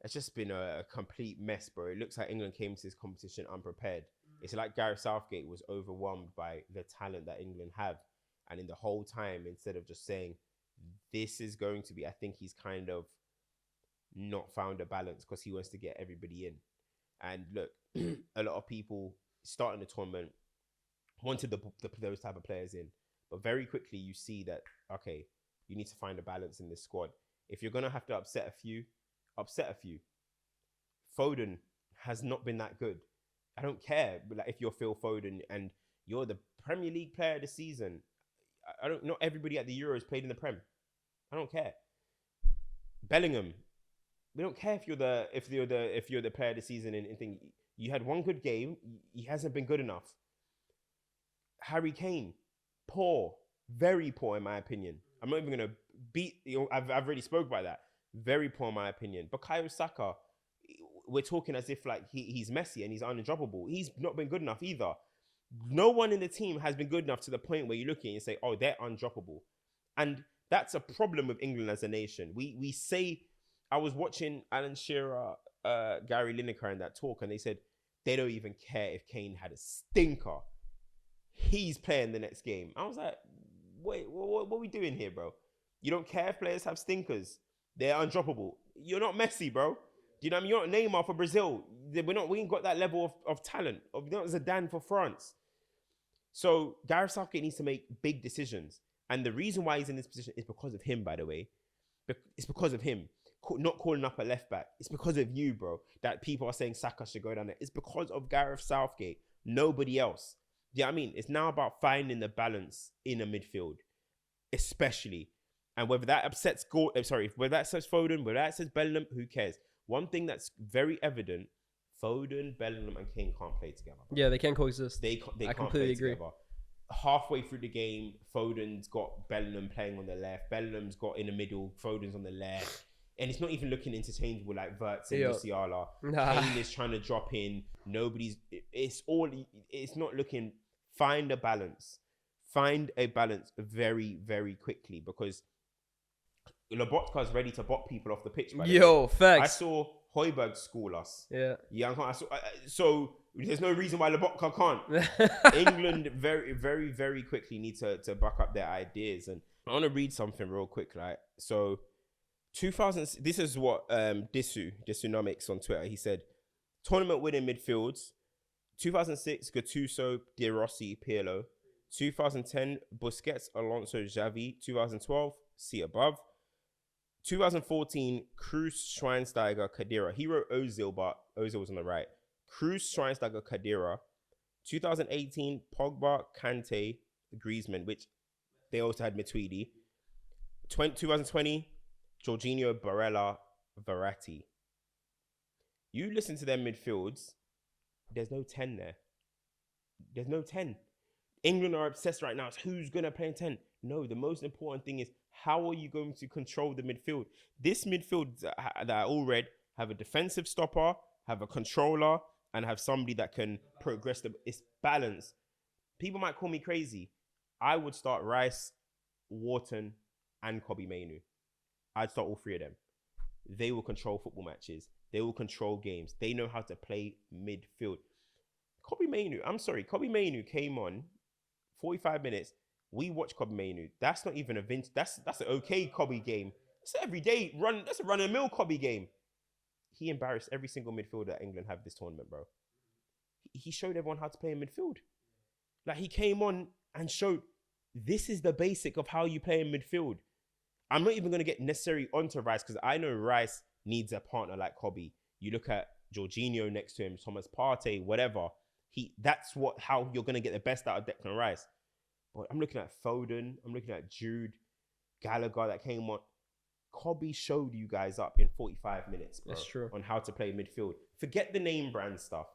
It's just been a complete mess, bro. It looks like England came to this competition unprepared. It's like Gareth Southgate was overwhelmed by the talent that England have. And in the whole time, instead of just saying, this is going to be, I think he's kind of not found a balance because he wants to get everybody in. And look, a lot of people starting the tournament wanted those type of players in. But very quickly, you see that, okay, you need to find a balance in this squad. If you're going to have to upset a few. Foden has not been that good. I don't care, but like if you're Phil Foden and you're the Premier League player of the season, not everybody at the Euros played in the Prem. I don't care. Bellingham, we don't care if you're the player of the season and think you had one good game, he hasn't been good enough. Harry Kane, poor, very poor in my opinion. I'm not even gonna beat. I've already spoke about that. Very poor in my opinion. Bukayo Saka, we're talking as if like he's Messi and he's undroppable. He's not been good enough either. No one in the team has been good enough to the point where you look at it and say, oh, they're undroppable. And that's a problem with England as a nation. We say, I was watching Alan Shearer, Gary Lineker in that talk, and they said they don't even care if Kane had a stinker. He's playing the next game. I was like, wait, what are we doing here, bro? You don't care if players have stinkers. They're undroppable. You're not Messi, bro. Do you know what I mean? You're not Neymar for Brazil. We ain't got that level of talent. You're not Zidane for France. So Gareth Southgate needs to make big decisions. And the reason why he's in this position is because of him, by the way. It's because of him. Not calling up a left back. It's because of you, bro. That people are saying Saka should go down there. It's because of Gareth Southgate. Nobody else. Do you know what I mean? It's now about finding the balance in a midfield. Especially. And whether that upsets whether that says Foden, whether that says Bellingham, who cares? One thing that's very evident, Foden, Bellingham, and Kane can't play together. Yeah, they can't coexist. They can't completely play agree. together. Halfway through the game, Foden's got Bellingham playing on the left. Bellingham's got in the middle. Foden's on the left. And it's not even looking interchangeable like Wirtz and Musiala. Kane is trying to drop in. It's not looking. Find a balance. Find a balance very, very quickly because Lobotka's ready to bot people off the pitch. By the way. Facts. I saw Højbjerg school us. Yeah. So there's no reason why Lobotka can't. England very, very, very quickly need to back up their ideas. And I want to read something real quick. Like, so 2000, this is what Disunomics on Twitter, he said, tournament winning midfields, 2006, Gattuso, De Rossi, Pirlo. 2010, Busquets, Alonso, Xavi. 2012, see above. 2014, Cruz, Schweinsteiger, Khedira. He wrote Ozil, but Ozil was on the right. Cruz, Schweinsteiger, Khedira. 2018, Pogba, Kante, Griezmann, which they also had Matuidi. 2020, Jorginho, Barella, Verratti. You listen to their midfields, there's no 10 there. There's no 10. England are obsessed right now. It's who's going to play in 10. No, the most important thing is how are you going to control the midfield? This midfield that I all read have a defensive stopper, have a controller, and have somebody that can progress them. It's balanced. People might call me crazy. I would start Rice, Wharton, and Kobbie Mainoo. I'd start all three of them. They will control football matches. They will control games. They know how to play midfield. Kobbie Mainoo came on 45 minutes. We watched Kobbie Mainoo. That's not even a vintage. That's an okay Kobbie game. It's an everyday run. That's a run-of-the-mill Kobbie game. He embarrassed every single midfielder that England have this tournament, bro. He showed everyone how to play in midfield. Like, he came on and showed this is the basic of how you play in midfield. I'm not even going to get necessarily onto Rice because I know Rice needs a partner like Kobbie. You look at Jorginho next to him, Thomas Partey, whatever. That's how you're going to get the best out of Declan Rice. But I'm looking at Foden. I'm looking at Jude, Gallagher that came on. Kobbie showed you guys up in 45 minutes, bro. That's true. On how to play midfield. Forget the name brand stuff.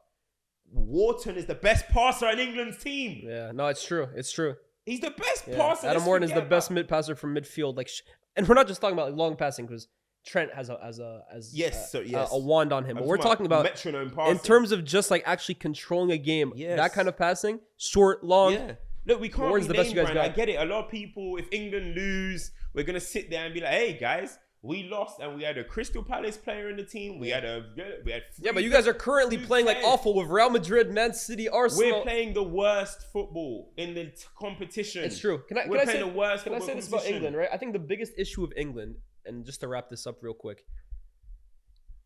Wharton is the best passer in England's team. Yeah, no, it's true. It's true. He's the best Yeah. passer. Adam Wharton is the best mid passer from midfield. And we're not just talking about like long passing because Trent has a wand on him. But we're talking about metronome passing. In terms of just like actually controlling a game. Yes. That kind of passing, short, long. Yeah. Look, we can't Wharton's be the best name you guys brand. got. I get it. A lot of people, if England lose, we're going to sit there and be like, hey, guys, we lost and we had a Crystal Palace player in the team. We had Yeah, but you guys are currently playing like awful with Real Madrid, Man City, Arsenal. We're playing the worst football in the competition. It's true. Can I say this about England, right? I think the biggest issue of England, and just to wrap this up real quick,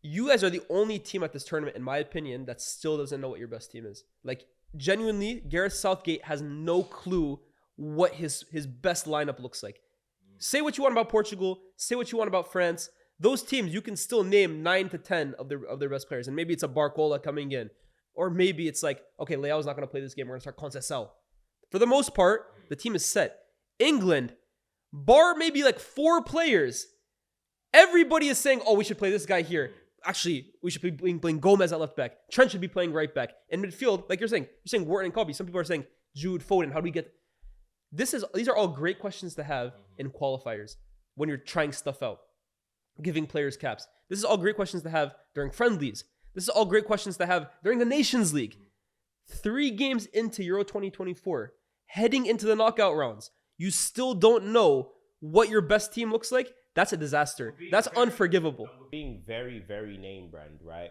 you guys are the only team at this tournament, in my opinion, that still doesn't know what your best team is. Like, genuinely, Gareth Southgate has no clue what his best lineup looks like. Say what you want about Portugal. Say what you want about France. Those teams, you can still name 9 to 10 of their best players. And maybe it's a Barcola coming in. Or maybe it's like, okay, Leao's not going to play this game. We're going to start Conceição. For the most part, the team is set. England, bar maybe like 4 players, everybody is saying, oh, we should play this guy here. Actually, we should be playing Gomez at left back. Trent should be playing right back. In midfield, like you're saying Wharton and Kobbie. Some people are saying Jude, Foden. How do we get... These are all great questions to have in qualifiers when you're trying stuff out, giving players caps. This is all great questions to have during friendlies. This is all great questions to have during the Nations League. 3 games into Euro 2024, heading into the knockout rounds, you still don't know what your best team looks like. That's a disaster. That's unforgivable. Being very, very name brand, right?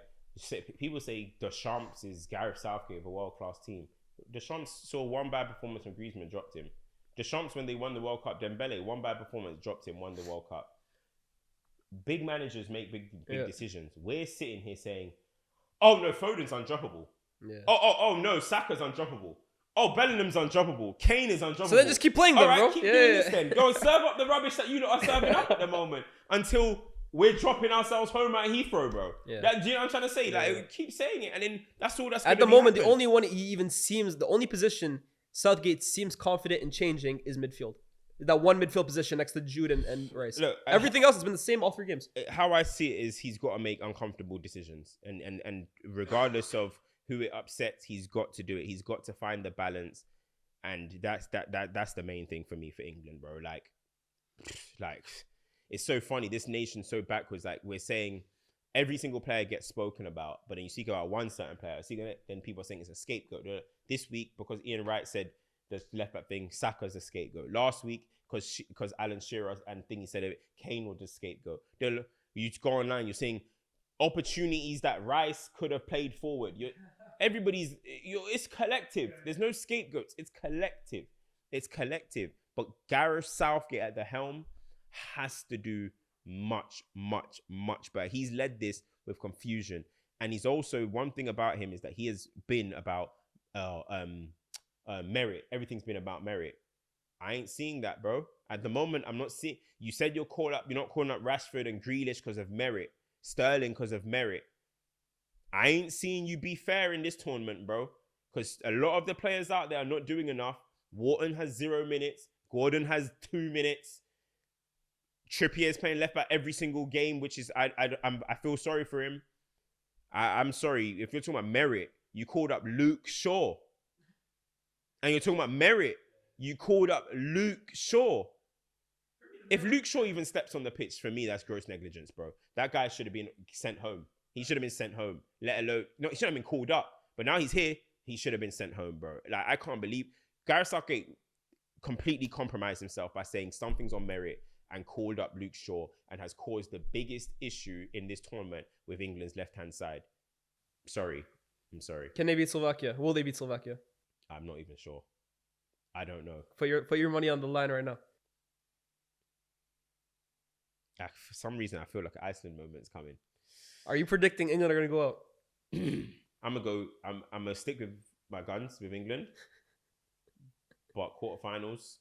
People say Deschamps is Gareth Southgate of a world-class team. Deschamps saw one bad performance when Griezmann dropped him. Deschamps, when they won the World Cup, Dembele, one bad performance, dropped him, won the World Cup. Big managers make big decisions. We're sitting here saying, oh no, Foden's undroppable. Yeah. Oh no, Saka's undroppable. Oh, Bellingham's undroppable. Kane is undroppable. So then just keep playing them, bro. Keep doing this then. Go and serve up the rubbish that you lot are serving up at the moment until we're dropping ourselves home at Heathrow, bro. Yeah. Do you know what I'm trying to say? Like, keep saying it, and then that's all that's at the moment. The only one the only position Southgate seems confident in changing is midfield. That one midfield position next to Jude and Rice. Look, everything else has been the same all 3 games. How I see it is he's got to make uncomfortable decisions, and regardless of who it upsets, he's got to do it. He's got to find the balance, and that's the main thing for me for England, bro. Like it's so funny. This nation's so backwards. Like, we're saying every single player gets spoken about, but then you speak about one certain player, then people are saying it's a scapegoat. This week, because Ian Wright said the left back thing, Saka's a scapegoat. Last week, because Alan Shearer and thingy said it, Kane was the scapegoat. You go online, you're seeing opportunities that Rice could have played forward. It's collective. There's no scapegoats. It's collective. But Gareth Southgate at the helm has to do much, much, much better. He's led this with confusion. And he's also, one thing about him is that he has been about merit. Everything's been about merit. I ain't seeing that, bro. At the moment, I'm not seeing. You said you're not calling up Rashford and Grealish because of merit, Sterling because of merit. I ain't seeing you be fair in this tournament, bro. Because a lot of the players out there are not doing enough. Wharton has 0 minutes. Gordon has 2 minutes. Trippier is playing left back every single game, which is I feel sorry for him. I'm sorry. If you're talking about merit, you called up Luke Shaw. And you're talking about merit, you called up Luke Shaw. If Luke Shaw even steps on the pitch, for me, that's gross negligence, bro. That guy should have been sent home. He should have been sent home. Let alone, no, he shouldn't have been called up. But now he's here. He should have been sent home, bro. Like, I can't believe Gareth Southgate completely compromised himself by saying something's on merit and called up Luke Shaw and has caused the biggest issue in this tournament with England's left-hand side. I'm sorry. Can they beat Slovakia? Will they beat Slovakia? I'm not even sure. I don't know. Put your money on the line right now. For some reason, I feel like an Iceland moment's coming. Are you predicting England are going to go out? I'm gonna stick with my guns with England. But quarterfinals,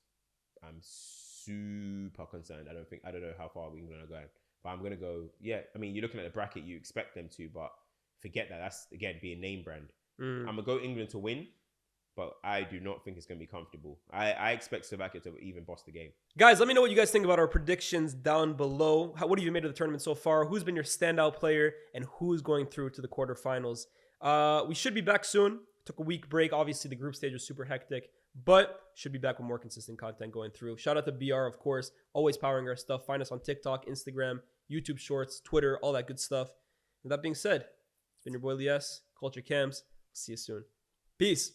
I'm super concerned. I don't know how far England are going. But I'm gonna go, yeah. I mean, you're looking at the bracket, you expect them to, but forget that. That's again being name brand. I'm gonna go England to win. But I do not think it's going to be comfortable. I expect Slovakia to even boss the game. Guys, let me know what you guys think about our predictions down below. What have you made of the tournament so far? Who's been your standout player? And who's going through to the quarterfinals? We should be back soon. Took a week break. Obviously, the group stage was super hectic. But should be back with more consistent content going through. Shout out to BR, of course. Always powering our stuff. Find us on TikTok, Instagram, YouTube Shorts, Twitter, all that good stuff. With that being said, it's been your boy Lyés, CultureCams. See you soon. Peace.